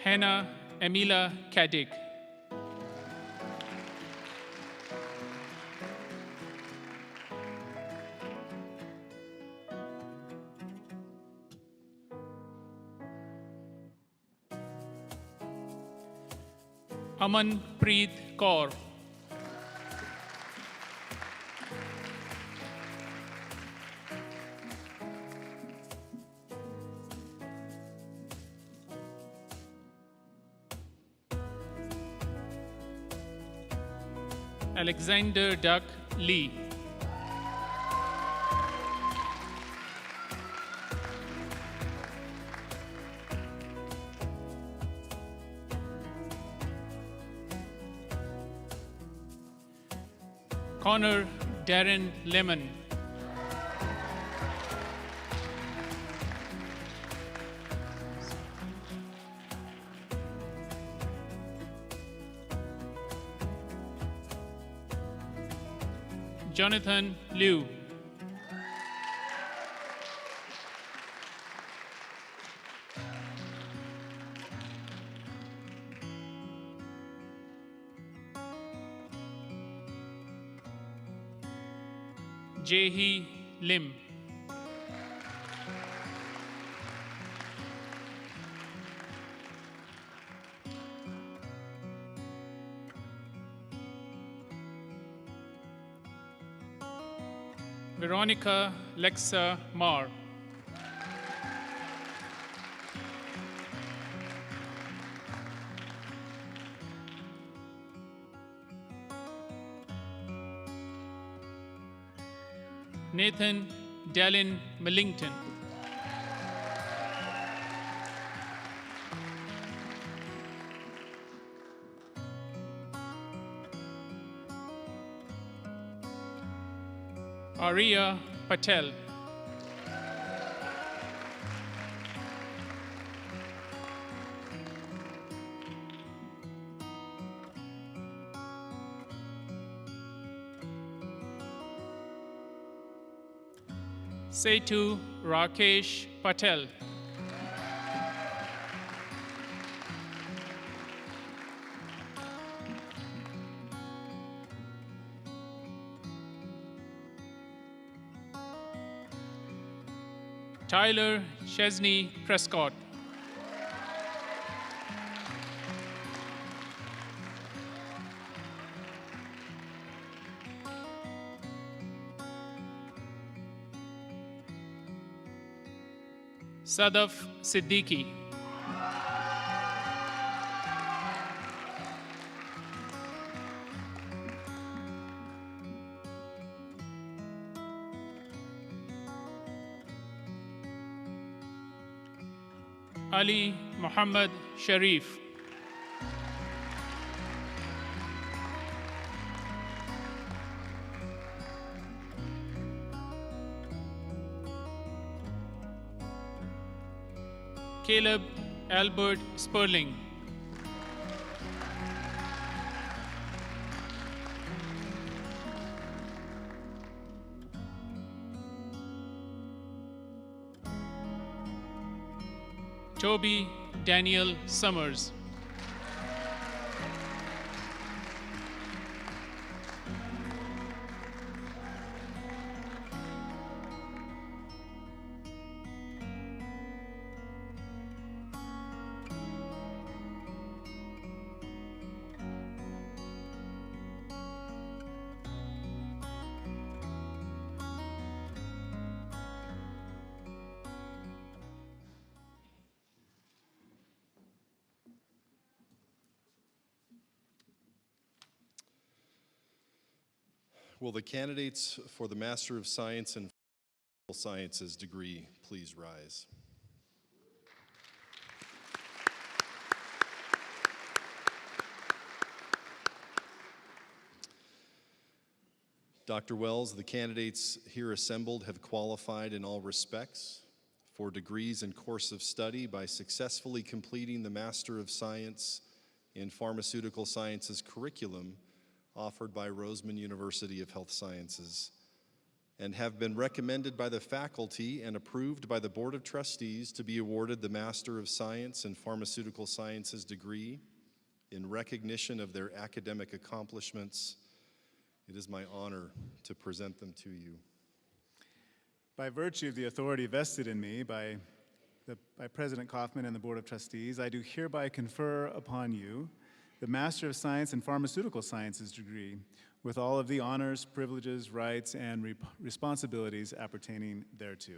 Hannah Emila Kadik. Aman Preet Kaur. Alexander Duck Lee. Connor Darren Lemon. Jonathan Liu. Jae-hee Lim. Veronica Lexa Mar. Nathan Dallin Millington. Arya Patel. Setu Rakesh Patel. Tyler Chesney Prescott. Sadaf Siddiqui. Ali Muhammad Sharif. Caleb Albert Sperling. Toby Daniel Summers. Will the candidates for the Master of Science in Sciences degree please rise? Dr. Wells, the candidates here assembled have qualified in all respects for degrees and course of study by successfully completing the Master of Science in Pharmaceutical Sciences curriculum offered by Roseman University of Health Sciences, and have been recommended by the faculty and approved by the Board of Trustees to be awarded the Master of Science in Pharmaceutical Sciences degree in recognition of their academic accomplishments. It is my honor to present them to you. By virtue of the authority vested in me by President Kaufman and the Board of Trustees, I do hereby confer upon you the Master of Science in Pharmaceutical Sciences degree with all of the honors, privileges, rights, and responsibilities appertaining thereto.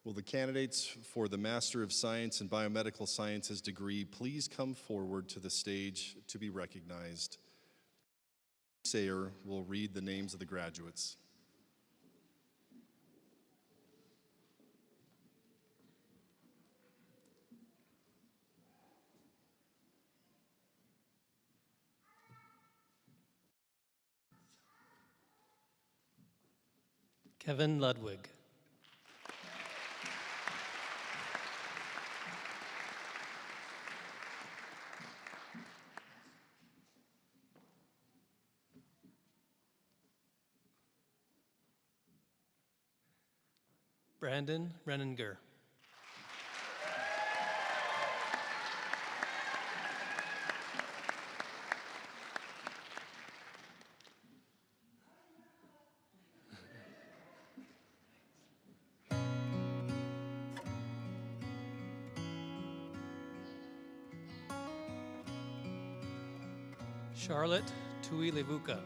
Will the candidates for the Master of Science in Biomedical Sciences degree please come forward to the stage to be recognized? Sayer will read the names of the graduates. Kevin Ludwig. Brandon Renninger. Charlotte Tui Levuka.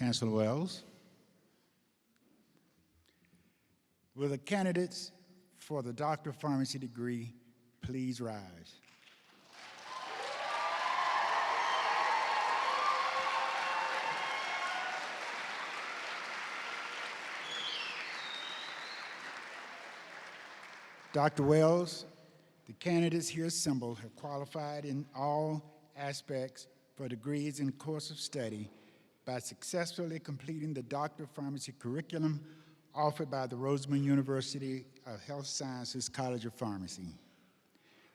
Chancellor Wells. Will the candidates for the Doctor of Pharmacy degree please rise? Dr. Wells, the candidates here assembled have qualified in all aspects for degrees in course of study by successfully completing the Doctor of Pharmacy curriculum offered by the Roseman University of Health Sciences College of Pharmacy,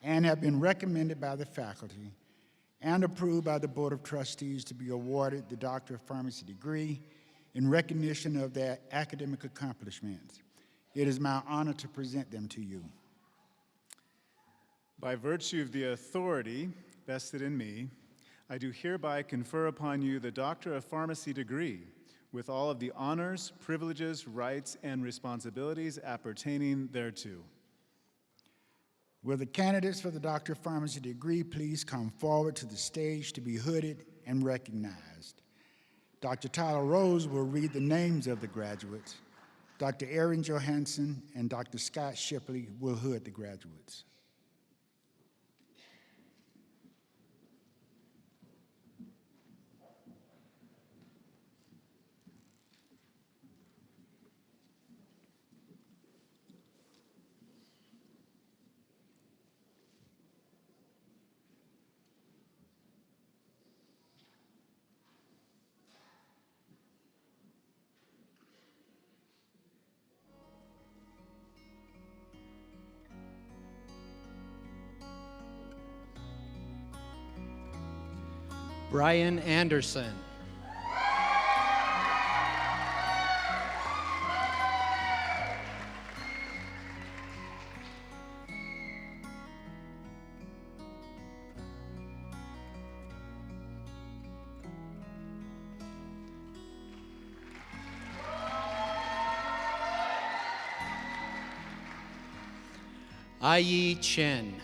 and have been recommended by the faculty and approved by the Board of Trustees to be awarded the Doctor of Pharmacy degree in recognition of their academic accomplishments. It is my honor to present them to you. By virtue of the authority vested in me, I do hereby confer upon you the Doctor of Pharmacy degree with all of the honors, privileges, rights, and responsibilities appertaining thereto. Will the candidates for the Doctor of Pharmacy degree please come forward to the stage to be hooded and recognized? Dr. Tyler Rose will read the names of the graduates. Dr. Erin Johansson and Dr. Scott Shipley will hood the graduates. Brian Anderson. Ai Chen.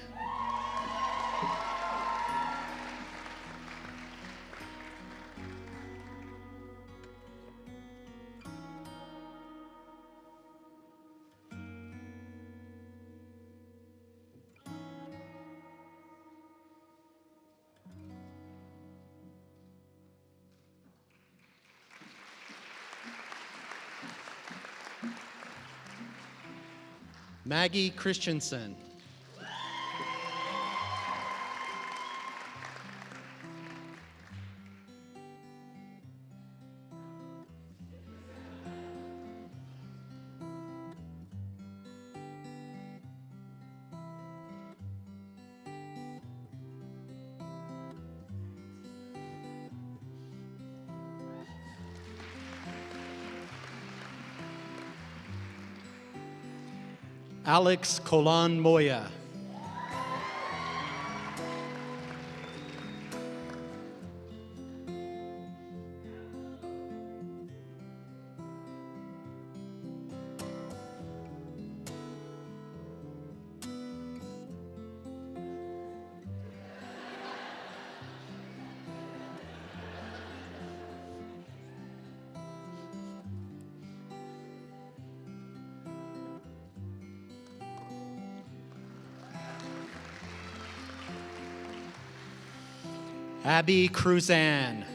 Maggie Christensen. Alex Colan Moya. Abby Cruzan.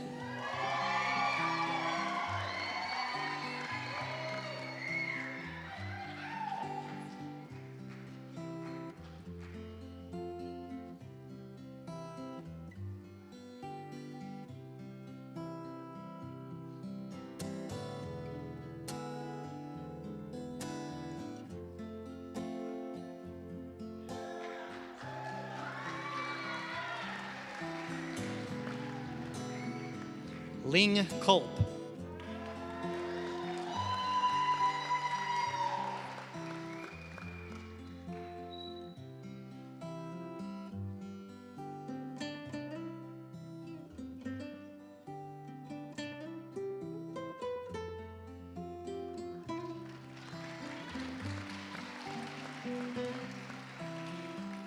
Ling Culp.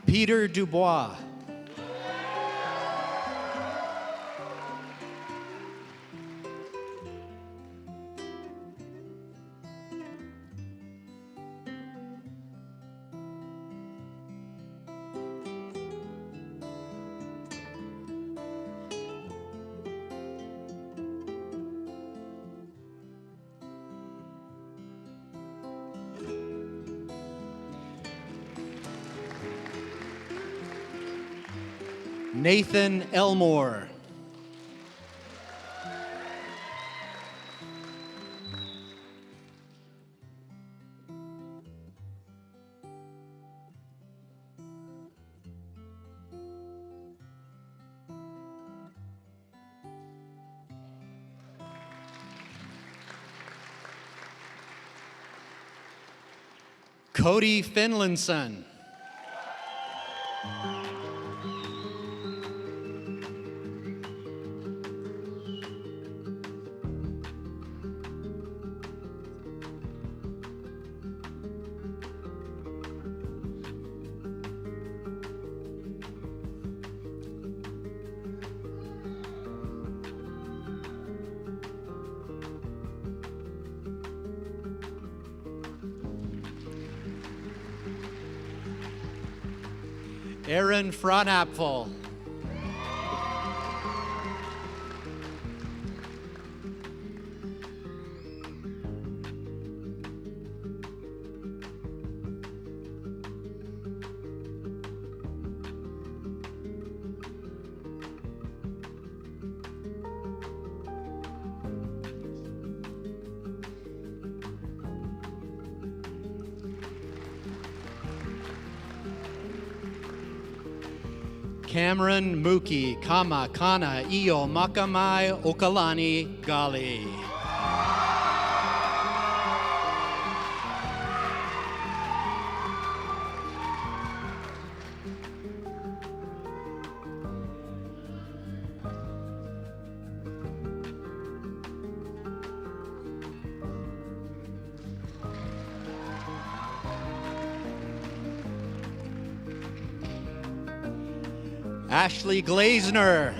Peter Dubois. Nathan Elmore. Cody Finlinson. Aaron Fronapfel. Cameron Muki, Kama Kana Iyo Makamai Okalani Gali. Ashley Glazner.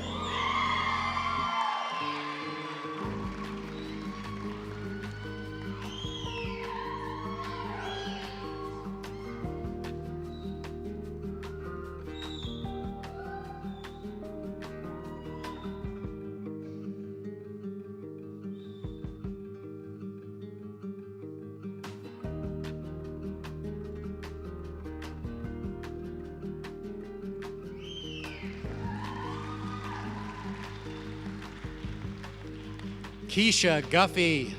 Keisha Guffey.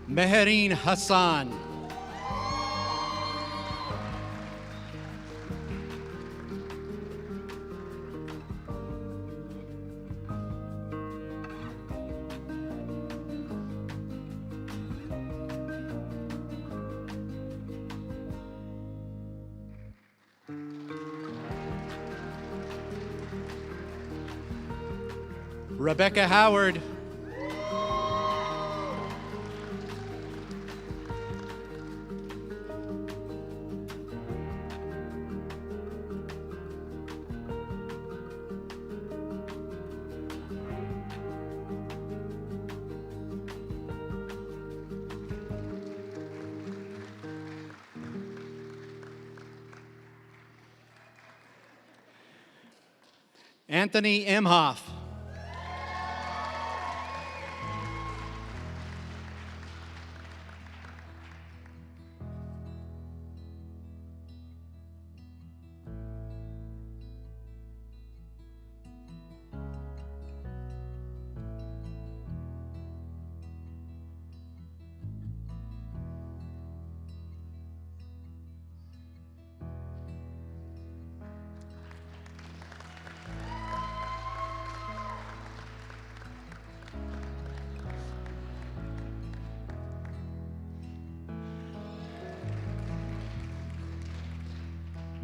Mehereen Hassan. Rebecca Howard. Anthony Emhoff.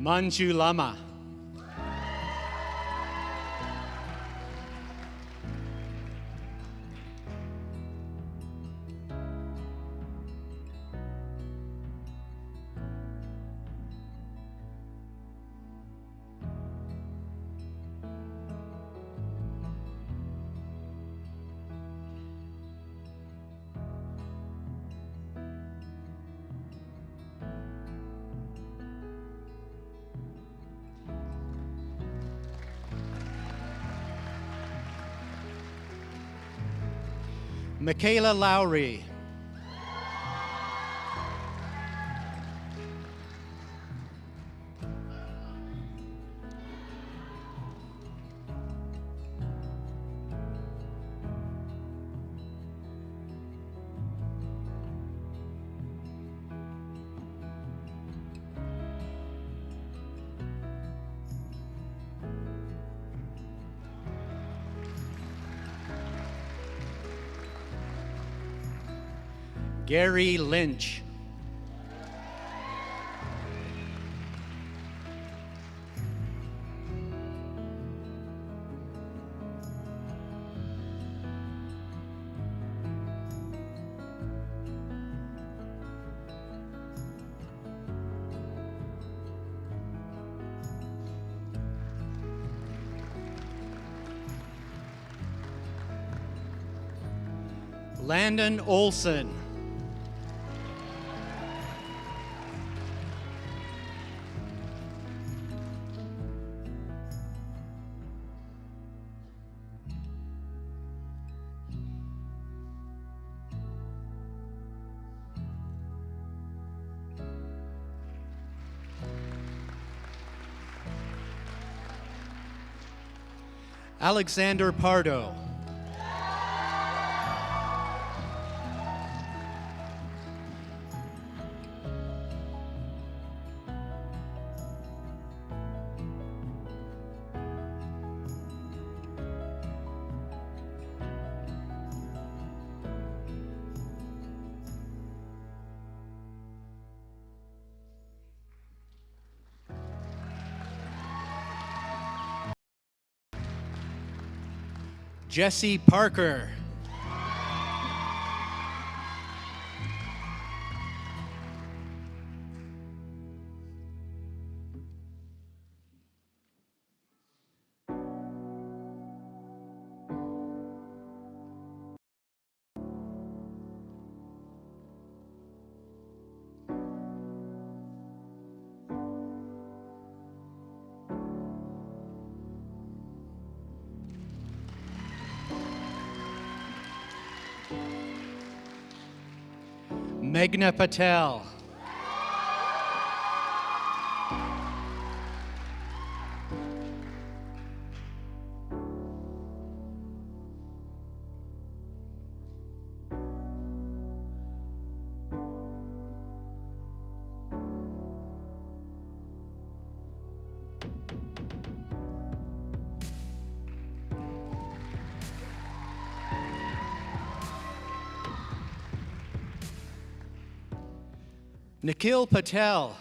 Manju Lama. Michaela Lowry. Gary Lynch. Landon Olson. Alexander Pardo. Jesse Parker. Meghna Patel. Nikhil Patel.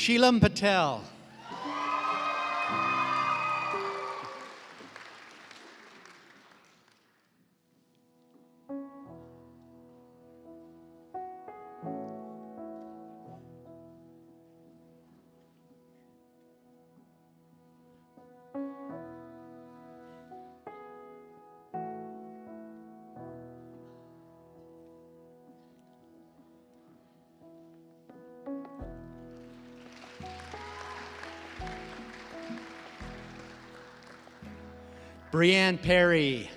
Sheelam Patel. Brianne Perry.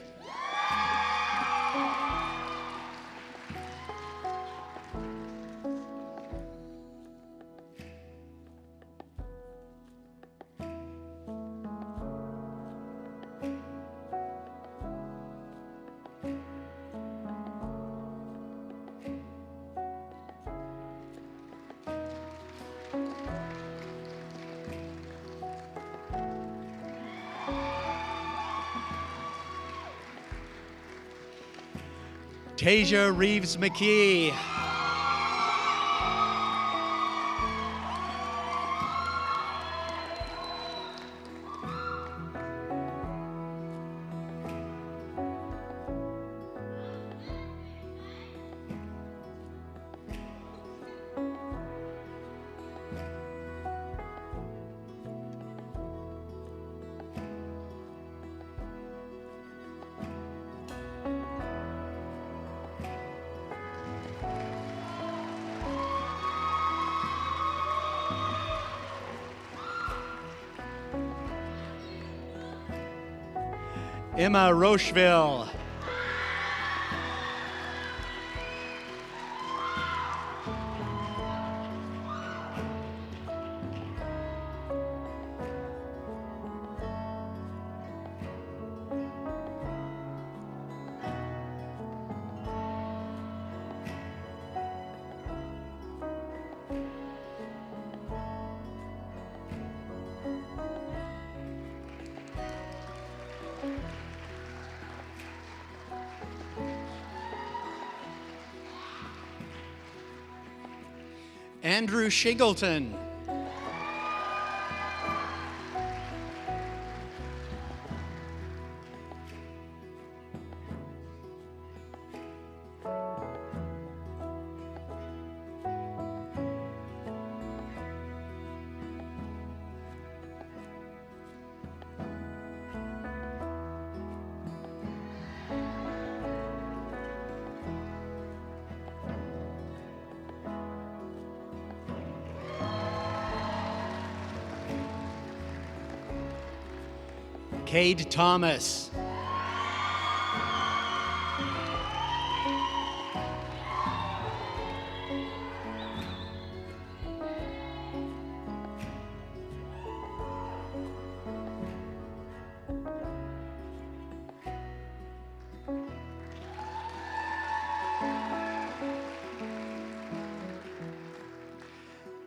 Tasia Reeves McKee. Emma Rocheville. Andrew Shingleton. Cade Thomas.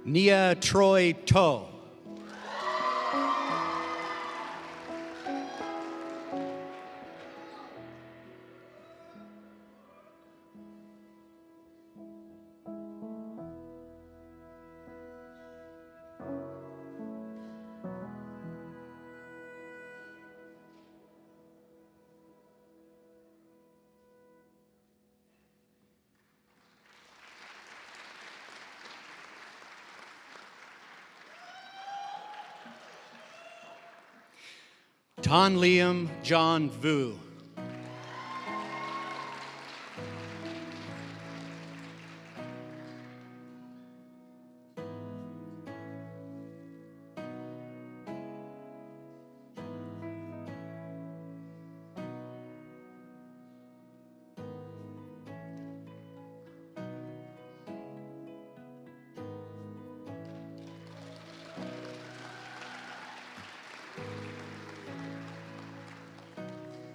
Nia Troy To. Ton Liam John Vu.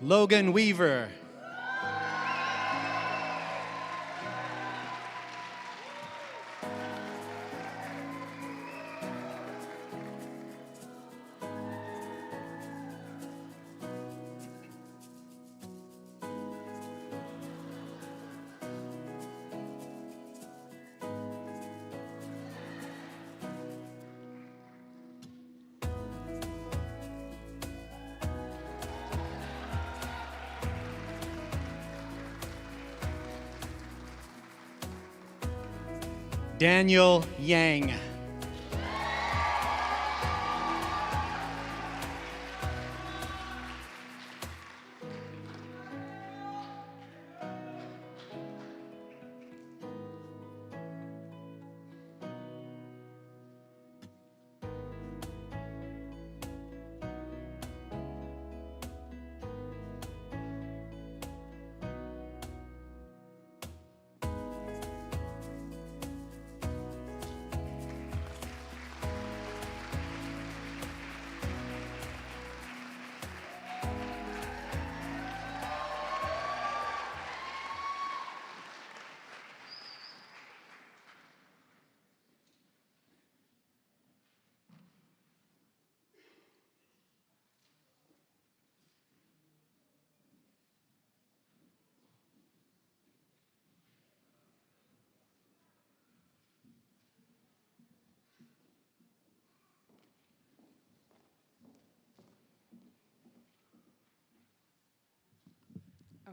Logan Weaver. Daniel Yang.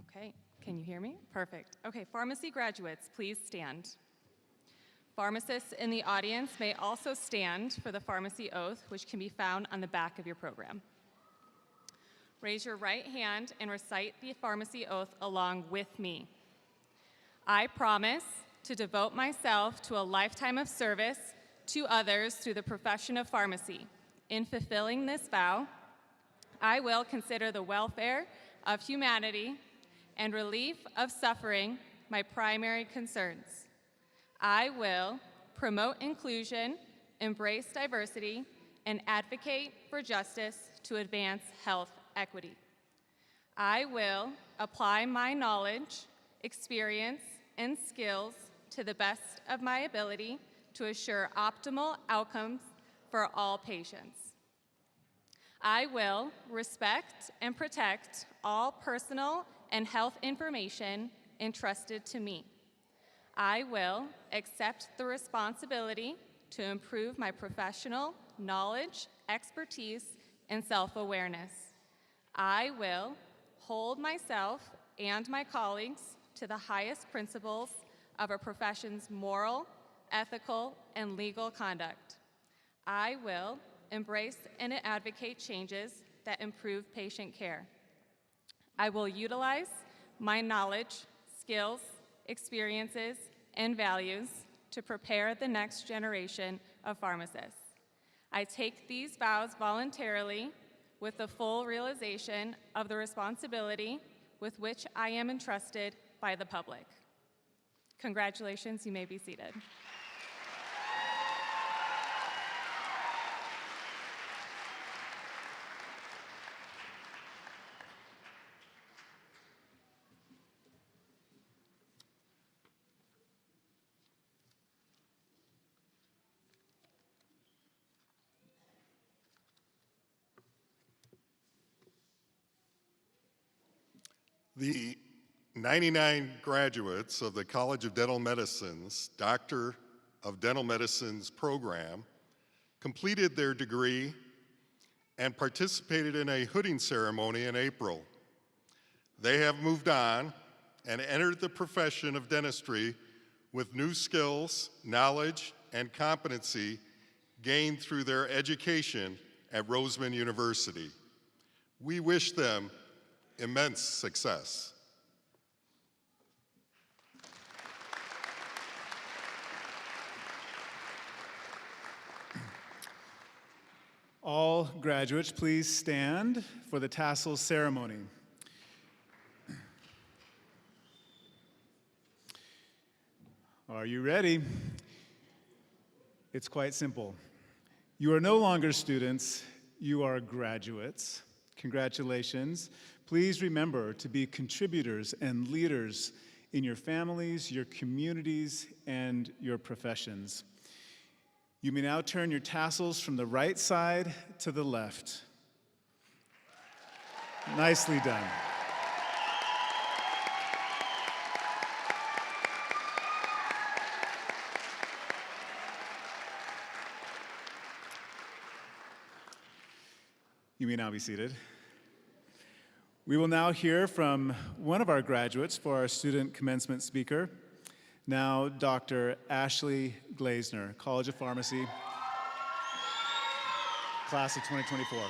Okay, can you hear me? Perfect. Okay, pharmacy graduates, please stand. Pharmacists in the audience may also stand for the pharmacy oath, which can be found on the back of your program. Raise your right hand and recite the pharmacy oath along with me. I promise to devote myself to a lifetime of service to others through the profession of pharmacy. In fulfilling this vow, I will consider the welfare of humanity and relief of suffering my primary concerns. I will promote inclusion, embrace diversity, and advocate for justice to advance health equity. I will apply my knowledge, experience, and skills to the best of my ability to assure optimal outcomes for all patients. I will respect and protect all personal and health information entrusted to me. I will accept the responsibility to improve my professional knowledge, expertise, and self-awareness. I will hold myself and my colleagues to the highest principles of our profession's moral, ethical, and legal conduct. I will embrace and advocate changes that improve patient care. I will utilize my knowledge, skills, experiences, and values to prepare the next generation of pharmacists. I take these vows voluntarily with the full realization of the responsibility with which I am entrusted by the public. Congratulations, you may be seated. The 99 graduates of the College of Dental Medicine's Doctor of Dental Medicine's program completed their degree and participated in a hooding ceremony in April. They have moved on and entered the profession of dentistry with new skills, knowledge, and competency gained through their education at Roseman University. We wish them immense success. All graduates, please stand for the tassel ceremony. Are you ready? It's quite simple. You are no longer students, you are graduates. Congratulations. Please remember to be contributors and leaders in your families, your communities, and your professions. You may now turn your tassels from the right side to the left. Nicely done. You may now be seated. We will now hear from one of our graduates for our student commencement speaker. Now, Dr. Ashley Glazner, College of Pharmacy, class of 2024.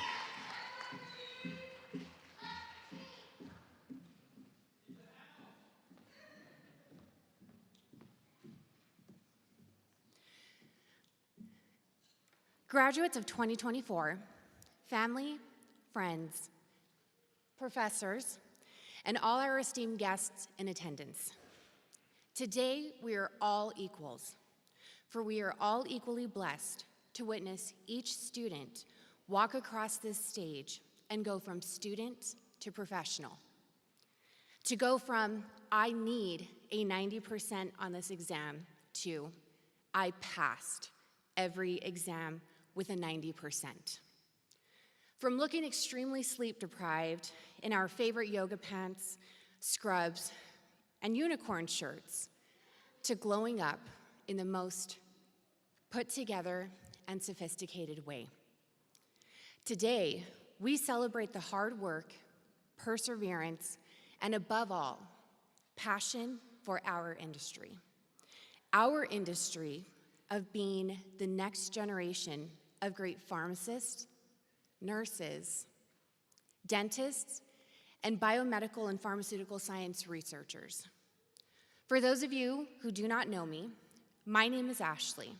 Graduates of 2024, family, friends, professors, and all our esteemed guests in attendance. Today, we are all equals, for we are all equally blessed to witness each student walk across this stage and go from student to professional. To go from, I need a 90% on this exam, to, I passed every exam with a 90%. From looking extremely sleep deprived in our favorite yoga pants, scrubs, and unicorn shirts, to glowing up in the most put together and sophisticated way. Today, we celebrate the hard work, perseverance, and above all, passion for our industry. Our industry of being the next generation of great pharmacists, nurses, dentists, and biomedical and pharmaceutical science researchers. For those of you who do not know me, my name is Ashley.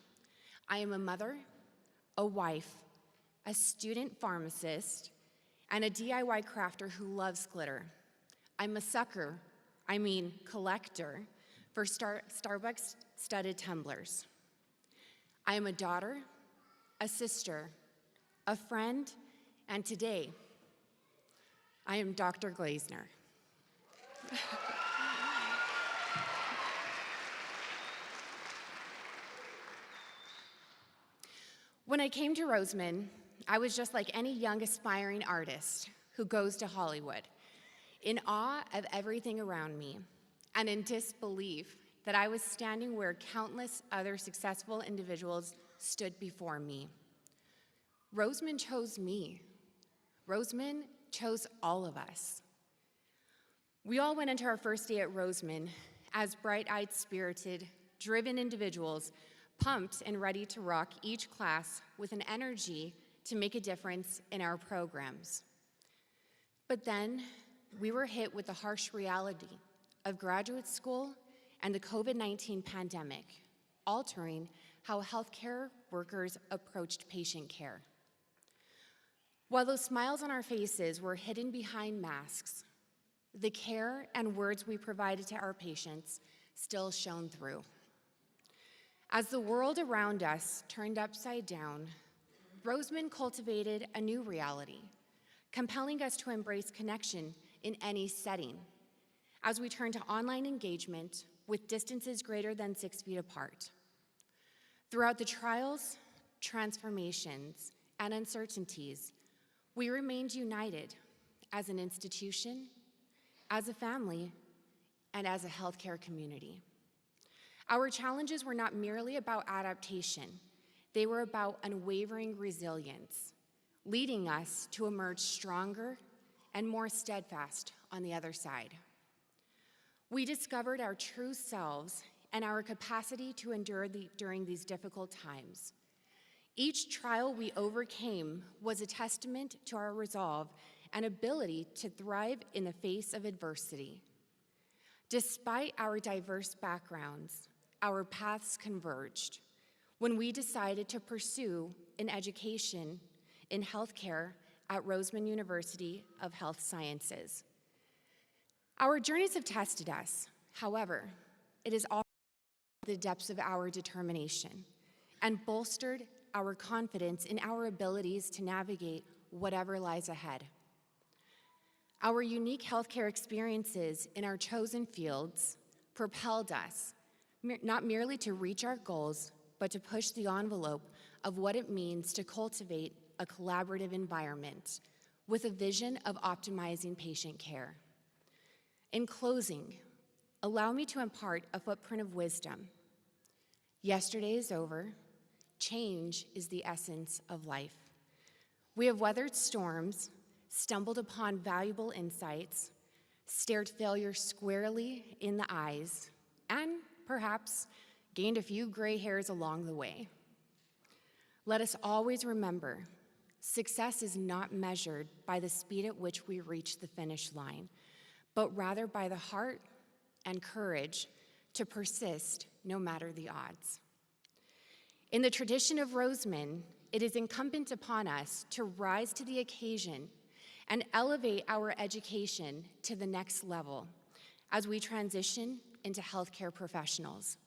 I am a mother, a wife, a student pharmacist, and a DIY crafter who loves glitter. I'm a collector for Starbucks studded tumblers. I am a daughter, a sister, a friend, and today, I am Dr. Glazner. When I came to Roseman, I was just like any young aspiring artist who goes to Hollywood, in awe of everything around me, and in disbelief that I was standing where countless other successful individuals stood before me. Roseman chose me. Roseman chose all of us. We all went into our first day at Roseman as bright-eyed, spirited, driven individuals, pumped and ready to rock each class with an energy to make a difference in our programs. But then we were hit with the harsh reality of graduate school and the COVID-19 pandemic, altering how healthcare workers approached patient care. While those smiles on our faces were hidden behind masks, the care and words we provided to our patients still shone through. As the world around us turned upside down, Roseman cultivated a new reality, compelling us to embrace connection in any setting, as we turned to online engagement with distances greater than 6 feet apart. Throughout the trials, transformations, and uncertainties, we remained united as an institution, as a family, and as a healthcare community. Our challenges were not merely about adaptation, they were about unwavering resilience, leading us to emerge stronger and more steadfast on the other side. We discovered our true selves and our capacity to endure during these difficult times. Each trial we overcame was a testament to our resolve and ability to thrive in the face of adversity. Despite our diverse backgrounds, our paths converged when we decided to pursue an education in healthcare at Roseman University of Health Sciences. Our journeys have tested us. However, it is all the depths of our determination and bolstered our confidence in our abilities to navigate whatever lies ahead. Our unique healthcare experiences in our chosen fields propelled us not merely to reach our goals, but to push the envelope of what it means to cultivate a collaborative environment with a vision of optimizing patient care. In closing, allow me to impart a footprint of wisdom. Yesterday is over. Change is the essence of life. We have weathered storms, stumbled upon valuable insights, stared failure squarely in the eyes, and perhaps gained a few gray hairs along the way. Let us always remember, success is not measured by the speed at which we reach the finish line, but rather by the heart and courage to persist no matter the odds. In the tradition of Roseman, it is incumbent upon us to rise to the occasion and elevate our education to the next level as we transition into healthcare professionals.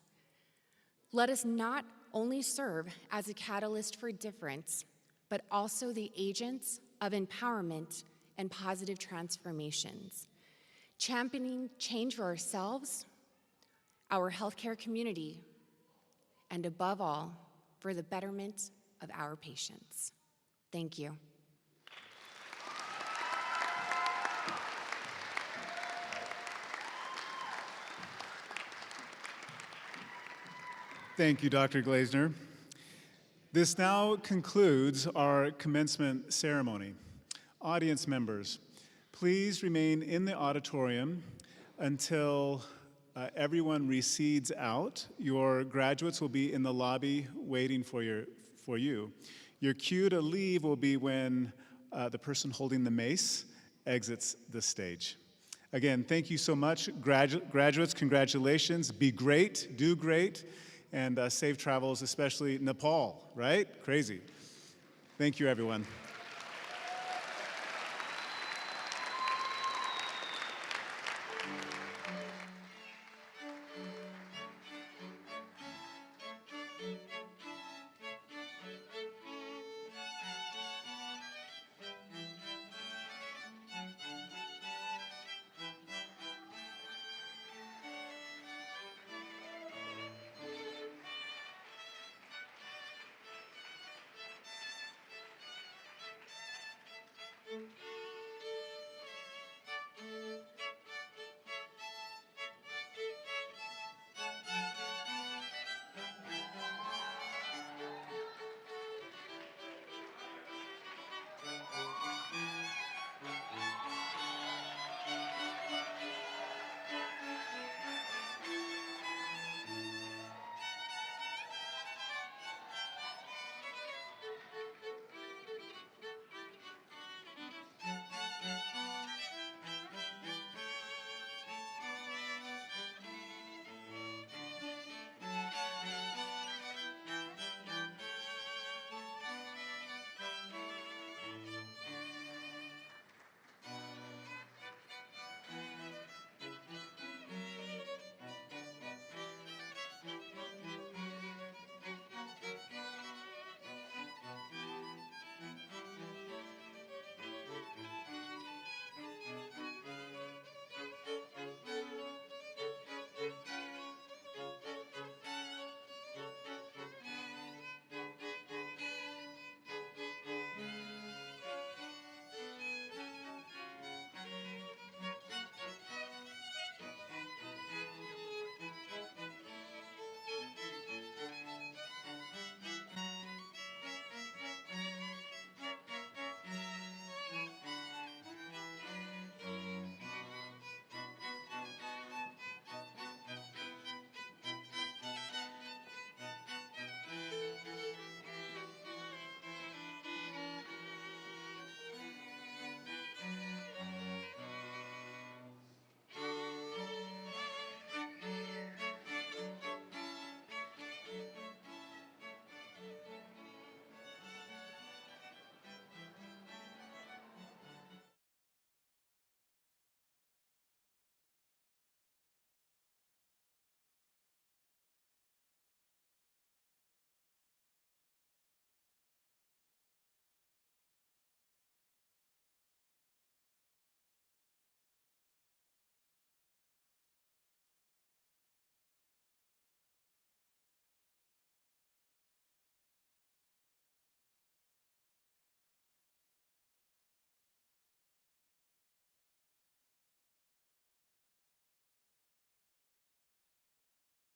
Let us not only serve as a catalyst for difference, but also the agents of empowerment and positive transformations, championing change for ourselves, our healthcare community, and above all, for the betterment of our patients. Thank you. Thank you, Dr. Glazner. This now concludes our commencement ceremony. Audience members, please remain in the auditorium until everyone recedes out. Your graduates will be in the lobby waiting for you. Your cue to leave will be when the person holding the mace exits the stage. Again, thank you so much. Graduates, congratulations. Be great, do great, and safe travels, especially Nepal, right? Crazy. Thank you, everyone.